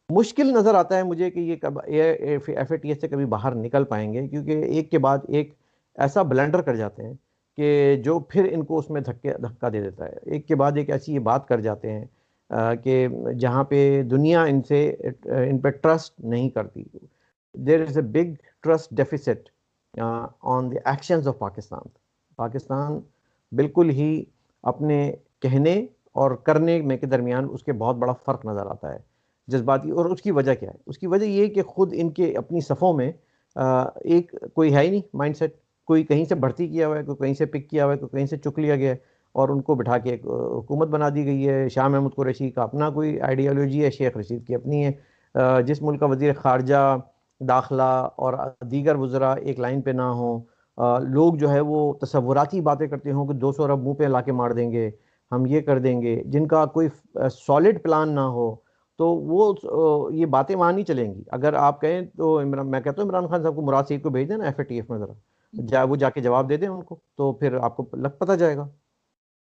मुश्किल नज़र आता है मुझे कि ये कब FATF से कभी बाहर निकल पाएंगे, क्योंकि एक के बाद एक ऐसा ब्लेंडर कर जाते हैं कि जो फिर इनको उसमें धक्के धक्का दे देता है। एक के बाद एक ऐसी ये बात कर जाते हैं कि जहाँ पे दुनिया इनसे इन पे ट्रस्ट नहीं करती। There is a big trust deficit on the actions of Pakistan. Pakistan बिल्कुल ही अपने कहने और करने में के दरमियान उसके बहुत बड़ा फ़र्क नज़र आता है, जज्बाती। और उसकी वजह क्या है? उसकी वजह ये है कि खुद इनके अपनी सफ़ों में एक कोई है ही नहीं माइंडसेट। कोई कहीं से भर्ती किया हुआ है, कोई कहीं से पिक किया हुआ है, कोई कहीं से चुक लिया गया है और उनको बिठा के एक हुकूमत बना दी गई है। शाह महमूद कुरैशी का अपना कोई आइडियोलॉजी है, शेख रशीद की अपनी है। जिस मुल्क का वजीर खारजा, दाखिला और दीगर वज़रा एक लाइन पे ना हो, लोग जो है वो तसव्वुराती बातें करते हों कि 200 अरब मुंह पे ला के मार देंगे, हम ये कर देंगे, जिनका कोई सॉलिड प्लान ना हो, तो वो ये बातें वहाँ नहीं चलेंगी। अगर आप कहें तो इमरान, मैं कहता हूँ इमरान खान साहब को, मुराद सईद को भेज देना FATF में, ज़रा वो जाके जवाब दे दें उनको, तो फिर आपको लग पता जाएगा।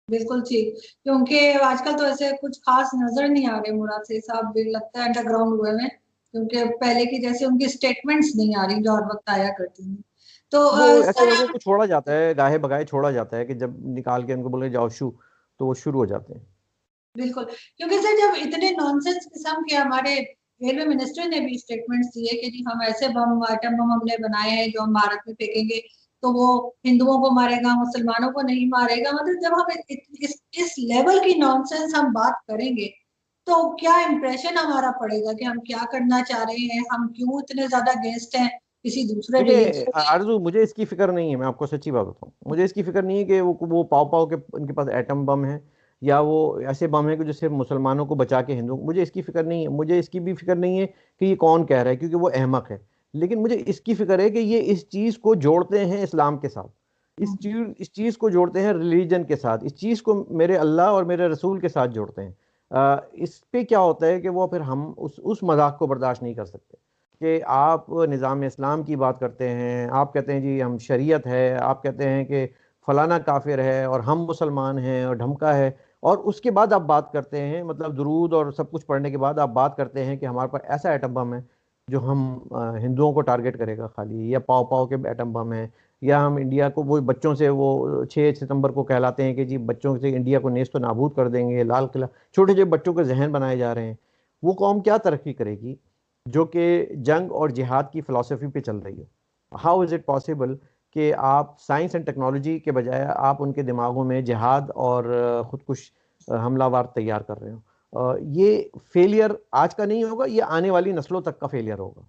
बिल्कुल ठीक। क्योंकि आजकल तो ऐसे कुछ खास नजर नहीं आ रहे मुराद से साहब, भी लगता है अंडरग्राउंड हुए में, क्योंकि पहले की जैसे उनकी स्टेटमेंट्स नहीं आ रही जो हर वक्त आया करती थी। तो वो ऐसे सर लोगों आप को छोड़ा जाता है, गाहे बगाए छोड़ा जाता है कि जब निकाल के उनको बोले जाओ शू, तो वो शुरू हो जाते हैं। बिल्कुल, क्योंकि सर जब इतने नॉनसेंस किस्म के हमारे रेलवे मिनिस्टर ने भी स्टेटमेंट्स दिए कि जी हम ऐसे बम, आइटम बम हमने बनाए हैं जो हम भारत में फेंकेंगे तो वो हिंदुओं को मारेगा, मुसलमानों को नहीं मारेगा। मतलब जब हम इस लेवल की नॉनसेंस हम बात करेंगे तो क्या इम्प्रेशन हमारा पड़ेगा कि हम क्या करना चाह रहे हैं, हम क्यों इतने ज्यादा अगेंस्ट हैं किसी दूसरे देखिए रिलीजन के। आरजू, मुझे इसकी फिक्र नहीं है। मैं आपको सच्ची बात बताऊं, मुझे इसकी फिक्र नहीं है कि वो पाव पाव के उनके पास एटम बम है, या वो ऐसे बम है कि जो सिर्फ मुसलमानों को बचा के हिंदू। मुझे इसकी फिक्र नहीं है। मुझे इसकी भी फिक्र नहीं है कि ये कौन कह रहा है, क्योंकि वो अहमक है। लेकिन मुझे इसकी फिक्र है कि ये इस चीज़ को जोड़ते हैं इस्लाम के साथ, इस चीज़ को जोड़ते हैं रिलीजन के साथ, इस चीज़ को मेरे अल्लाह और मेरे रसूल के साथ जोड़ते हैं। इस पे क्या होता है कि वो फिर हम उस मजाक को बर्दाश्त नहीं कर सकते कि आप निज़ाम इस्लाम की बात करते हैं, आप कहते हैं जी हम शरीयत है, आप कहते हैं कि फलाना काफिर है और हम मुसलमान हैं और ढमका है, और उसके बाद आप बात करते हैं, मतलब दुरूद और सब कुछ पढ़ने के बाद आप बात करते हैं कि हमारे पास ऐसा एटम बम है। जो हम हिंदुओं को टारगेट करेगा खाली, या पाव पाव के एटम बम है, या हम इंडिया को वो बच्चों से वो 6 सितंबर को कहलाते हैं कि जी बच्चों से इंडिया को नेस्त नाबूद कर देंगे, लाल किला, छोटे छोटे बच्चों के जहन बनाए जा रहे हैं। वो कौम क्या तरक्की करेगी जो कि जंग और जिहाद की फिलॉसफी पे चल रही हो? हाउ इज़ इट पॉसिबल कि आप साइंस एंड टेक्नोलॉजी के बजाय आप उनके दिमागों में जिहाद और खुदकुश हमलावर तैयार कर रहे हो? ये फेलियर आज का नहीं होगा, ये आने वाली नस्लों तक का फेलियर होगा।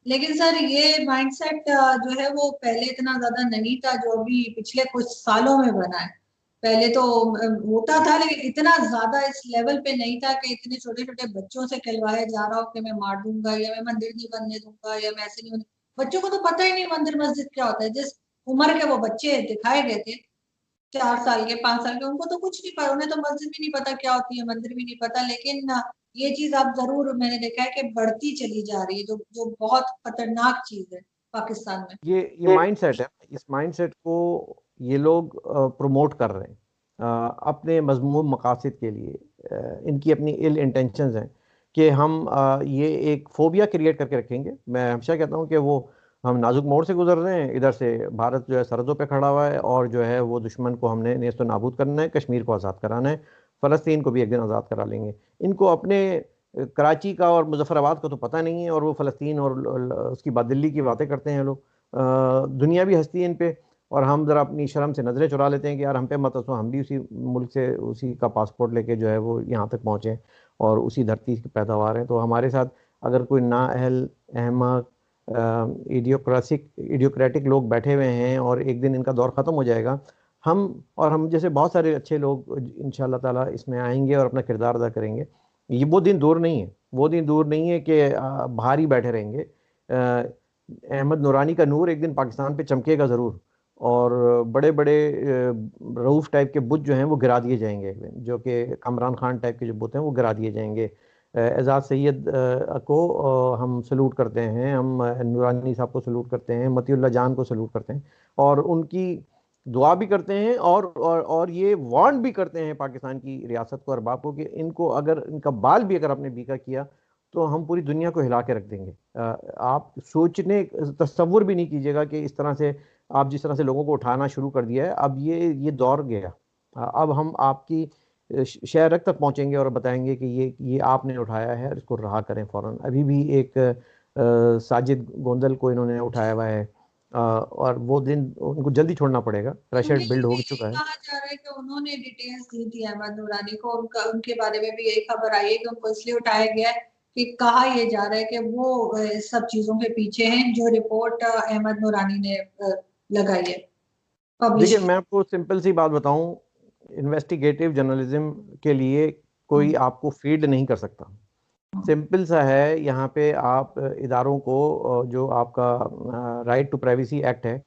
लेकिन सर ये माइंडसेट जो है वो पहले इतना ज्यादा नहीं था जो अभी पिछले कुछ सालों में बना है। पहले तो होता था लेकिन इतना ज्यादा इस लेवल पे नहीं था कि इतने छोटे छोटे बच्चों से कहलवाया जा रहा हो कि मैं मार दूंगा या मैं मंदिर नहीं बनने दूंगा या मैं ऐसे नहीं बनने। बच्चों को तो पता ही नहीं मंदिर मस्जिद क्या होता है। जिस उम्र के वो बच्चे दिखाए गए थे, 4 साल के 5 साल के, उनको तो कुछ नहीं पता, उन्हें तो मस्जिद भी नहीं पता क्या होती है, मंदिर भी नहीं पता। लेकिन ये चीज आप जरूर मैंने देखा है कि बढ़ती चली जा रही है, जो जो बहुत खतरनाक चीज है पाकिस्तान में। ये माइंडसेट है, इस माइंडसेट को ये लोग प्रमोट कर रहे हैं अपने मजमूम मकासद के लिए। इनकी अपनी इल इंटेंशंस हैं कि हम ये एक फोबिया क्रिएट करके रखेंगे। मैं हमेशा कहता हूँ कि वो हम नाजुक मोड़ से गुजर रहे हैं, इधर से भारत जो है सरहदों पे खड़ा हुआ है और जो है वो दुश्मन को हमने नेस्त नाबूद करना है, कश्मीर को आज़ाद कराना है, फ़लस्तीन को भी एक दिन आज़ाद करा लेंगे। इनको अपने कराची का और मुजफ्फराबाद का तो पता नहीं है, और वो फ़लस्तीन और उसकी बाद दिल्ली की बातें करते हैं लोग। दुनिया भी हंसती है इन पे, और हम ज़रा अपनी शर्म से नज़रें चुरा लेते हैं कि यार हम पे मत हंसो, हम भी उसी मुल्क से उसी का पासपोर्ट लेके जो है वो यहाँ तक पहुँचे और उसी धरती की पैदावार है। तो हमारे साथ अगर कोई नाअहल, अहमक, इडियोक्रेटिक लोग बैठे हुए हैं और एक दिन इनका दौर ख़त्म हो जाएगा, हम जैसे बहुत सारे अच्छे लोग इंशाअल्लाह ताला इसमें आएंगे और अपना किरदार अदा करेंगे। ये वो दिन दूर नहीं है, वो दिन दूर नहीं है कि बाहर ही बैठे रहेंगे। अहमद नूरानी का नूर एक दिन पाकिस्तान पे चमकेगा ज़रूर, और बड़े बड़े रऊफ टाइप के बुत जो हैं वो गिरा दिए जाएंगे एक दिन, जो कि कमरान खान टाइप के जो बुत हैं वो गिरा दिए जाएंगे। एजाज सैयद को हम सल्यूट करते हैं, हम नूरानी साहब को सल्यूट करते हैं, मतीउल्लाह जान को सल्यूट करते हैं, और उनकी दुआ भी करते हैं, और ये वार्न भी करते हैं पाकिस्तान की रियासत को, अरबाब को, कि इनको अगर इनका बाल भी अगर आपने बीका किया तो हम पूरी दुनिया को हिला के रख देंगे। आप सोचने तस्वुर भी नहीं कीजिएगा कि इस तरह से आप जिस तरह से लोगों को उठाना शुरू कर दिया है, अब ये दौर गया। अब हम आपकी शहर तक पहुंचेंगे और बताएंगे कि ये आपने उठाया है और इसको रहा करें फौरन। अभी भी एक साजिद गोंदल को इन्होंने उठाया हुआ है, और वो दिन उनको जल्दी छोड़ना पड़ेगा, प्रेशर सुनने बिल्ड में हो यही चुका है। कहा जा रहा है कि उन्होंने डिटेल्स दी थी अहमद नूरानी को, उनका उनके बारे में भी यही खबर आई है कि उनको इसलिए उठाया गया है कि कहा यह जा रहा है कि वो इस सब चीजों के पीछे हैं जो रिपोर्ट अहमद नूरानी ने लगाई है, पब्लिश देखिए की। मैं आपको सिंपल सी बात बताऊं, इन्वेस्टिगेटिव जर्नलिज्म के लिए कोई आपको फीड नहीं कर सकता। सिंपल सा है, यहाँ पे आप इदारों को जो आपका राइट टू प्राइवेसी एक्ट है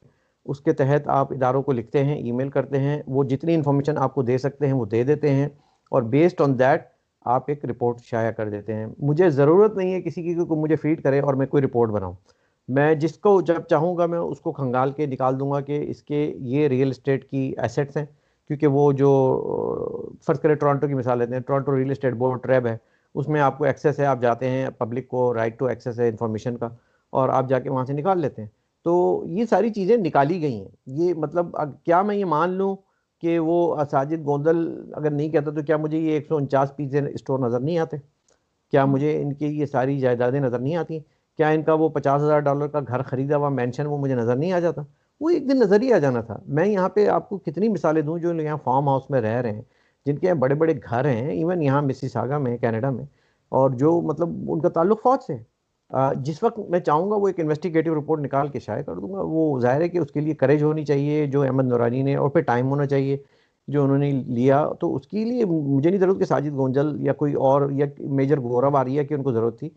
उसके तहत आप इदारों को लिखते हैं, ईमेल करते हैं, वो जितनी इन्फॉर्मेशन आपको दे सकते हैं वो दे देते हैं, और बेस्ड ऑन दैट आप एक रिपोर्ट शाया कर देते हैं। मुझे ज़रूरत नहीं है किसी की को मुझे फीड करे और मैं कोई रिपोर्ट बनाऊं। मैं जिसको जब चाहूँगा मैं उसको खंगाल के निकाल दूंगा कि इसके ये रियल एस्टेट की एसेट्स हैं, क्योंकि वो जो फ़र्ज़ करें टोरंटो की मिसाल लेते हैं, टोरंटो रियल एस्टेट बोर्ड ट्रैब है, उसमें आपको एक्सेस है, आप जाते हैं, पब्लिक को राइट टू एक्सेस है इन्फॉर्मेशन का, और आप जाके वहाँ से निकाल लेते हैं। तो ये सारी चीज़ें निकाली गई हैं। ये मतलब क्या मैं ये मान लूँ कि वो साजिद गोंदल अगर नहीं कहता तो क्या मुझे ये 149 पिज़्ज़ा स्टोर नज़र नहीं आते? क्या मुझे इनकी ये सारी जायदादें नज़र नहीं आती? क्या इनका वो $50,000 का घर खरीदा हुआ मैंशन वो मुझे नज़र नहीं आ जाता? वो एक दिन नज़र ही आ जाना था। मैं यहाँ पे आपको कितनी मिसालें दूँ जो यहाँ फार्म हाउस में रह रहे हैं, जिनके यहाँ बड़े बड़े घर हैं, इवन यहाँ मिसिसागा में, कनाडा में, और जो मतलब उनका ताल्लुक फौज से है। जिस वक्त मैं चाहूँगा वो एक इन्वेस्टिगेटिव रिपोर्ट निकाल के शाये कर दूंगा। वो जाहिर है कि उसके लिए करेज होनी चाहिए जो अहमद नूरानी ने, और फिर टाइम होना चाहिए जो उन्होंने लिया। तो उसके लिए मुझे नहीं ज़रूरत कि साजिद गोंजल या कोई और या मेजर गौरव आर्या की उनको ज़रूरत थी।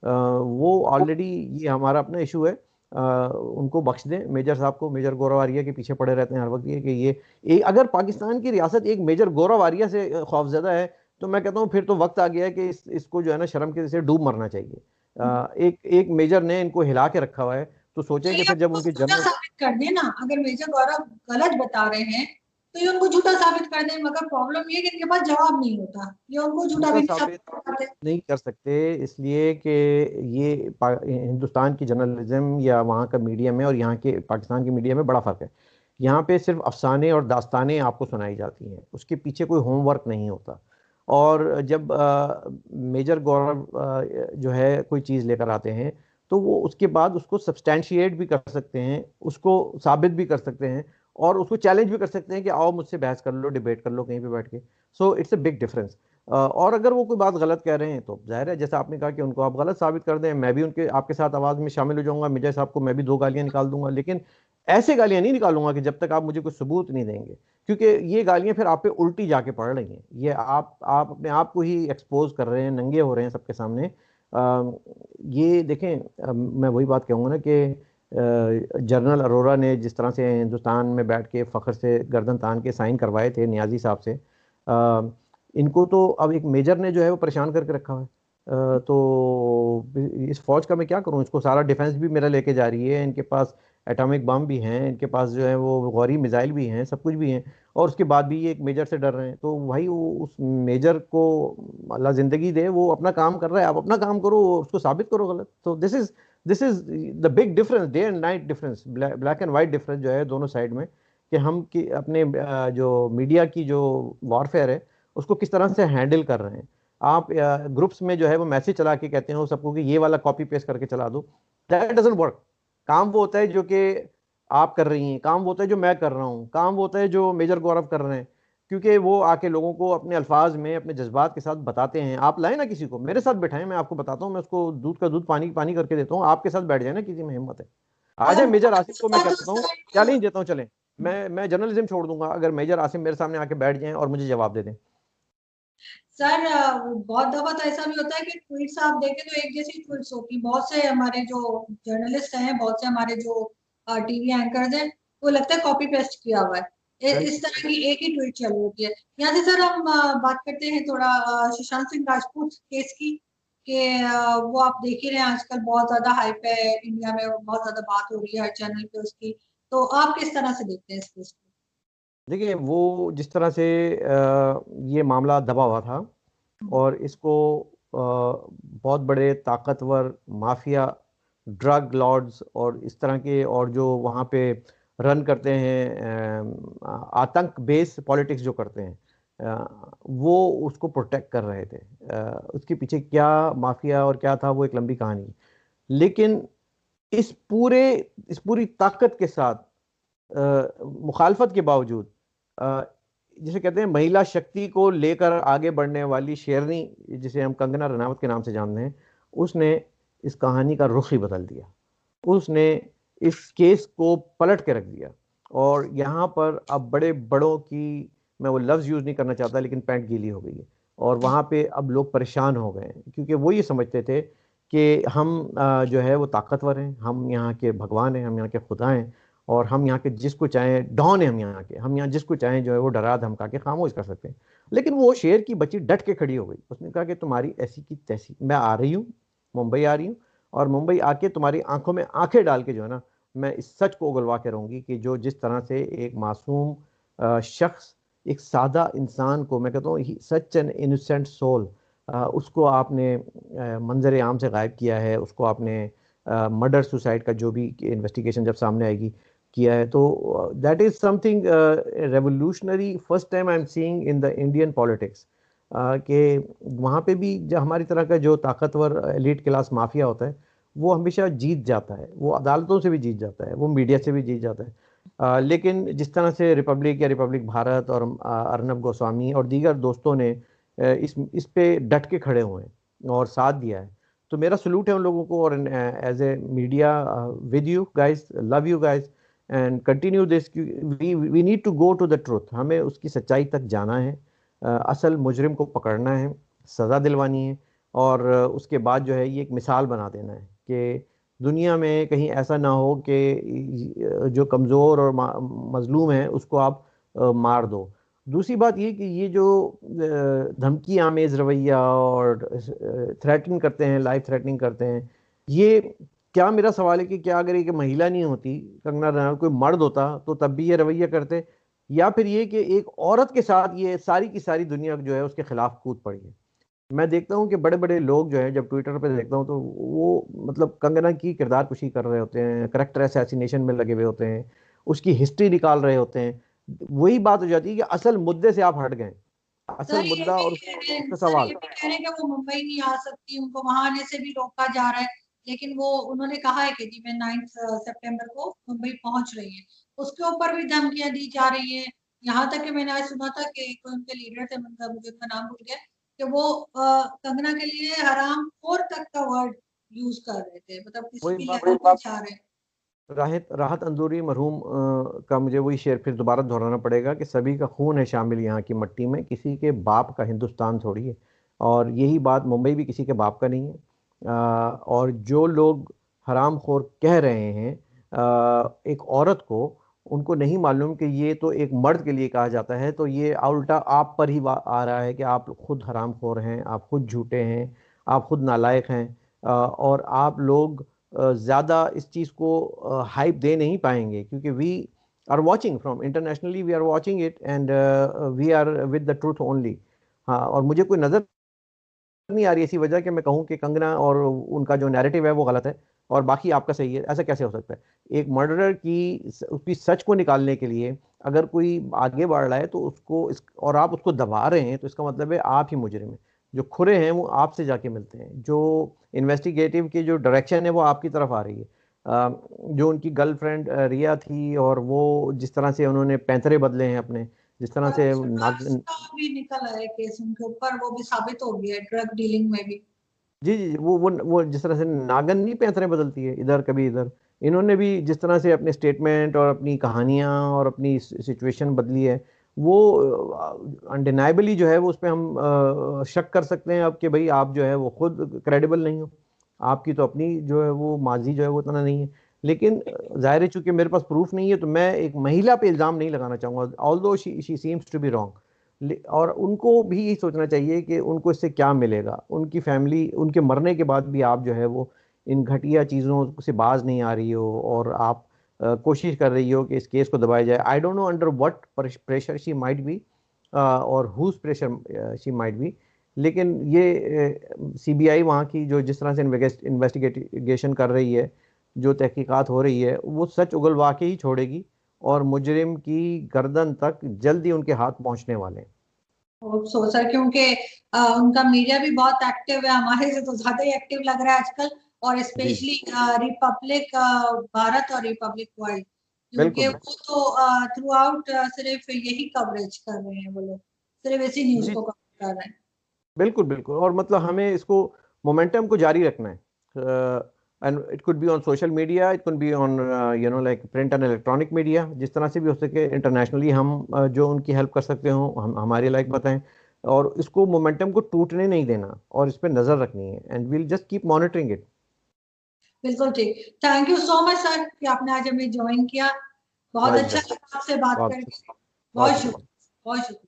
वो ऑलरेडी, ये हमारा अपना इशू है, उनको बख्श दें मेजर साहब को। मेजर गौरव आर्या के पीछे पड़े रहते हैं हर वक्त, ये कि अगर पाकिस्तान की रियासत एक मेजर गौरव आर्या से खौफजदा है तो मैं कहता हूँ फिर तो वक्त आ गया है कि इसको जो है ना शर्म के से डूब मरना चाहिए। एक एक मेजर ने इनको हिला के रखा हुआ है, तो सोचें कि चलिए फिर आप जब उसको उनके सजा जनरल। साबित कर देना, अगर मेजर गौरव गलत बता रहे हैं तो ये उनको झूठा साबित कर दें, मगर प्रॉब्लम ये है कि इनके पास जवाब नहीं होता, ये उनको झूठा झूठा भी नहीं साबित साबित करते। नहीं कर सकते, इसलिए कि ये हिंदुस्तान की जर्नलिज्म या वहाँ का मीडिया में और यहाँ के पाकिस्तान की मीडिया में बड़ा फ़र्क है। यहाँ पे सिर्फ अफसाने और दास्तानें आपको सुनाई जाती हैं, उसके पीछे कोई होमवर्क नहीं होता। और जब मेजर गौरव जो है कोई चीज़ लेकर आते हैं, तो वो उसके बाद उसको सब्सटैंशिएट भी कर सकते हैं, उसको साबित भी कर सकते हैं, और उसको चैलेंज भी कर सकते हैं कि आओ मुझसे बहस कर लो, डिबेट कर लो कहीं पे बैठ के। So it's a big difference. और अगर वो कोई बात गलत कह रहे हैं तो जाहिर है, जैसा आपने कहा कि उनको आप गलत साबित कर दें, मैं भी उनके आपके साथ आवाज़ में शामिल हो जाऊंगा, मिर्जा साहब को मैं भी दो गालियां निकाल दूंगा, लेकिन ऐसे गालियां नहीं निकालूंगा कि जब तक आप मुझे कोई सबूत नहीं देंगे, क्योंकि ये गालियां फिर आप पे उल्टी जाके पड़ रही हैं। ये आप अपने आप को ही एक्सपोज कर रहे हैं, नंगे हो रहे हैं सबके सामने। ये देखें, मैं वही बात कहूँगा ना कि जनरल अरोरा ने जिस तरह से हिंदुस्तान में बैठ के फ़ख्र से गर्दन तान के साइन करवाए थे नियाजी साहब से, इनको तो अब एक मेजर ने जो है वो परेशान करके रखा हुआ है। तो इस फौज का मैं क्या करूं, इसको सारा डिफेंस भी मेरा लेके जा रही है, इनके पास एटॉमिक बम भी हैं, इनके पास जो है वो गौरी मिसाइल भी हैं, सब कुछ भी हैं, और उसके बाद भी ये एक मेजर से डर रहे हैं। तो भाई वो उस मेजर को अल्लाह जिंदगी दे, वो अपना काम कर रहा है, आप अपना काम करो, उसको साबित करो गलत। तो this is the big difference, day and night difference, black and white difference जो है दोनों साइड में, कि हम कि अपने जो मीडिया की जो वॉरफेयर है उसको किस तरह से हैंडल कर रहे हैं। आप ग्रुप्स में जो है वो मैसेज चला के कहते हैं वो सबको कि ये वाला कॉपी पेस्ट करके चला दो, दैट डजंट वर्क। काम वो होता है जो कि आप कर रही हैं, काम वो होता है जो मैं कर रहा हूँ, काम वो होता है जो मेजर गौरव कर रहे हैं, क्योंकि वो आके लोगों को अपने अल्फाज में अपने जज्बात के साथ बताते हैं। आप लाए ना किसी को मेरे साथ बैठाएं, मैं आपको बताता हूँ, मैं उसको दूध का दूध पानी पानी करके देता हूँ, आपके साथ बैठ जाए ना किसी में हिम्मत है, आ जाए। और मेजर आसिम को मैं बात कह उस देता हूँ, तरह की चैलेंज देता हूँ, चलें, मैं जर्नलिज्म छोड़ दूंगा अगर मेजर आसिम मेरे सामने आके बैठ जाएं और मुझे जवाब दे दें। सर, बहुत दफा तो ऐसा भी होता है कि ट्वीट्स आप देखें तो एक जैसी ट्वीट्स होती, बहुत से हमारे जो जर्नलिस्ट हैं, बहुत से हमारे जो टीवी एंकर्स हैं, वो लगता है कॉपी पेस्ट किया हुआ है। इस तरह की एक ही ट्वीट चालू होती है। यहाँ से सर हम बात करते हैं थोड़ा सुशांत सिंह राजपूत केस की, कि वो आप देख ही रहे हैं आजकल बहुत ज्यादा हाइप है इंडिया में, और बहुत ज्यादा बात हो रही है हर चैनल पे उसकी। तो आप किस तरह से देखते हैं इस केस को? देखिए, वो जिस तरह से ये मामला दबा हुआ था, हम्म। और इसको बहुत बड़े ताकतवर माफिया, ड्रग लॉर्ड्स और इस तरह के, और जो वहाँ पे रन करते हैं, आतंक बेस पॉलिटिक्स जो करते हैं, वो उसको प्रोटेक्ट कर रहे थे। उसके पीछे क्या माफिया और क्या था वो एक लंबी कहानी है। लेकिन इस पूरे इस पूरी ताकत के साथ, मुखालफत के बावजूद, अ, जिसे कहते हैं महिला शक्ति को लेकर आगे बढ़ने वाली शेरनी, जिसे हम कंगना रनावत के नाम से जानते हैं, उसने इस कहानी का रुख ही बदल दिया। उसने इस केस को पलट के रख दिया, और यहाँ पर अब बड़े बड़ों की, मैं वो लफ्ज़ यूज़ नहीं करना चाहता, लेकिन पैंट गीली हो गई है। और वहाँ पे अब लोग परेशान हो गए हैं, क्योंकि वो ये समझते थे कि हम जो है वो ताकतवर हैं, हम यहाँ के भगवान हैं, हम यहाँ के खुदा हैं, और हम यहाँ के जिसको चाहें डॉन है, हम यहाँ जिसको चाहें जो है वो डरा धमका के खामोश कर सकते हैं। लेकिन वो शेर की बच्ची डट के खड़ी हो गई, उसने कहा कि तुम्हारी ऐसी की तैसी, मैं आ रही हूँ, मुंबई आ रही हूँ, और मुंबई आके तुम्हारी आंखों में आंखें डाल के जो है ना, मैं इस सच को उगलवा के रहूंगी कि जो जिस तरह से एक मासूम शख्स, एक सादा इंसान को, मैं कहता हूँ सच एन इनोसेंट सोल, उसको आपने मंजर आम से गायब किया है, उसको आपने मर्डर सुसाइड का जो भी इन्वेस्टिगेशन जब सामने आएगी किया है। तो that is something revolutionary, first time I am seeing in the Indian politics, कि वहाँ पे भी जो हमारी तरह का जो ताकतवर एलिट क्लास माफिया होता है, वो हमेशा जीत जाता है, वो अदालतों से भी जीत जाता है, वो मीडिया से भी जीत जाता है। लेकिन जिस तरह से रिपब्लिक या रिपब्लिक भारत और अर्नब गोस्वामी और दीगर दोस्तों ने इस पे डट के खड़े हुए हैं और साथ दिया है, तो मेरा सलूट है उन लोगों को। और as a media, with you guys, love you guys, and continue this. We need to go to the truth, हमें उसकी सच्चाई तक जाना है, असल मुजरिम को पकड़ना है, सज़ा दिलवानी है, और उसके बाद जो है ये एक मिसाल बना देना है कि दुनिया में कहीं ऐसा ना हो कि जो कमज़ोर और मजलूम है उसको आप मार दो। दूसरी बात ये कि ये जो धमकी आमेज रवैया और थ्रेटनिंग करते हैं, लाइफ थ्रेटनिंग करते हैं, ये क्या, मेरा सवाल है कि क्या अगर एक महिला नहीं होती, कंगना रनावत, कोई मर्द होता तो तब भी ये रवैया करते? या फिर ये कि एक औरत के साथ ये सारी की सारी दुनिया जो है उसके खिलाफ कूद पड़ी है। मैं देखता हूँ कि बड़े बड़े लोग जो है, जब ट्विटर पे देखता हूँ तो वो मतलब कंगना की किरदार कुशी कर रहे होते हैं, करेक्टर असैसिनेशन में लगे हुए होते हैं, उसकी हिस्ट्री निकाल रहे होते हैं। वही बात हो जाती है कि असल मुद्दे से आप हट गए, असल सर ये मुद्दा भी और कह रहे हैं, उसका सर सवाल। ये भी कह रहे हैं कि वो मुंबई नहीं आ सकती, उनको वहां आने से भी रोका जा रहा है। लेकिन वो उन्होंने कहा है कि जी मैं 9 सितंबर को मुंबई पहुंच रही है, उसके ऊपर भी धमकियां दी जा रही है। यहाँ तक कि मैंने आज सुना था कि कोई उनके लीडर थे, मतलब मुझे उनका नाम भूल गया, कि वो कंगना के लिए हराम खोर तक का वर्ड यूज कर रहे थे, मतलब किसी वही भी बात, लेवल पे जा रहे हैं। राहत राहत अंदूरी मरहूम का मुझे वही शेर फिर दोबारा दोहराना पड़ेगा कि सभी का खून है शामिल यहाँ की मट्टी में, किसी के बाप का हिंदुस्तान थोड़ी है। और यही बात, मुंबई भी किसी के बाप का नहीं है। और जो लोग हरामखोर कह रहे हैं एक औरत को, उनको नहीं मालूम कि ये तो एक मर्द के लिए कहा जाता है, तो ये उल्टा आप पर ही आ रहा है कि आप खुद हरामखोर हैं, आप खुद झूठे हैं, आप खुद नालायक हैं। और आप लोग ज़्यादा इस चीज़ को हाइप दे नहीं पाएंगे, क्योंकि we are watching from internationally, we are watching it and we are with the truth only. हाँ, और मुझे कोई नज़र नहीं आ रही ऐसी वजह कि मैं कहूँ कि कंगना और उनका जो नैरेटिव है वो गलत है और बाकी आपका सही है। ऐसा कैसे हो सकता है? एक मर्डरर की उसकी सच को निकालने के लिए अगर कोई आगे बढ़ रहा है तो उसको और आप उसको दबा रहे हैं, तो इसका मतलब है आप ही मुजरिम हैं। जो खुरे हैं वो आपसे जाके मिलते हैं, जो इन्वेस्टिगेटिव की जो डायरेक्शन है वो आपकी तरफ आ रही है। जो उनकी गर्लफ्रेंड रिया थी, और वो जिस तरह से उन्होंने पैंतरे बदले हैं अपने, जिस तरह और से ड्रग्स का भी निकल आया केस उनके ऊपर, वो भी साबित हो गया ड्रग डीलिंग में भी। जी जी जी, वो जिस तरह से नागन नहीं पैंतरे बदलती है इधर कभी इधर, इन्होंने भी जिस तरह से अपने स्टेटमेंट और अपनी कहानियां और अपनी सिचुएशन बदली है, वो अनडिनाइबली जो है वो उस पर हम शक कर सकते हैं अब कि भाई आप जो है वो खुद क्रेडिबल नहीं हो। आपकी तो अपनी जो है वो माजी जो है वो इतना नहीं है। लेकिन जाहिर है चूंकि मेरे पास प्रूफ नहीं है, तो मैं एक महिला पे इल्ज़ाम नहीं लगाना चाहूँगा, although she seems to be wrong. और उनको भी यही सोचना चाहिए कि उनको इससे क्या मिलेगा। उनकी फैमिली, उनके मरने के बाद भी आप जो है वो इन घटिया चीज़ों से बाज नहीं आ रही हो, और आप कोशिश कर रही हो कि इस केस को दबाया जाए। I don't know under what pressure she might be, और whose pressure she might be. लेकिन ये सीबीआई वहाँ की जो जिस तरह से इन्वेस्टिगेशन कर रही है, जो तहकीकात हो रही है, वो सच उगलवा के ही छोड़ेगी, और मुजरिम की गर्दन तक जल्दी उनके हाथ पहुंचने वाले हैं। सो सर, क्योंकि उनका मीडिया भी बहुत एक्टिव है, हमारे से तो ज्यादा ही एक्टिव लग रहा है आजकल, और जी स्पेशली रिपब्लिक भारत और रिपब्लिक वर्ल्ड, बिल्कुल क्योंकि बिल्कुल। वो तो थ्रू आउट सिर्फ यही कवरेज कर रहे हैं, वो लोग सिर्फ इसी न्यूज जी को कवर कर रहे हैं। बिल्कुल बिल्कुल, और मतलब हमें इसको मोमेंटम को जारी रखना है। And it could be on social media, it could be on like print and electronic media, जिस तरह से भी हो सके इंटरनेशनली हम जो उनकी हेल्प कर सकते हो हम हमारे लायक बताएं। और इसको मोमेंटम को टूटने नहीं देना, और इस पर नज़र रखनी है, and we'll just keep monitoring it. बिल्कुल ठीक। Thank you so much sir कि आपने आज हमें ज्वाइन किया, बहुत माय अच्छा प्लेजर। लगा आपसे बात बहुत करके। बहुत बहुत शुक्रिया। शुक्रिया, बहुत शुक्रिया।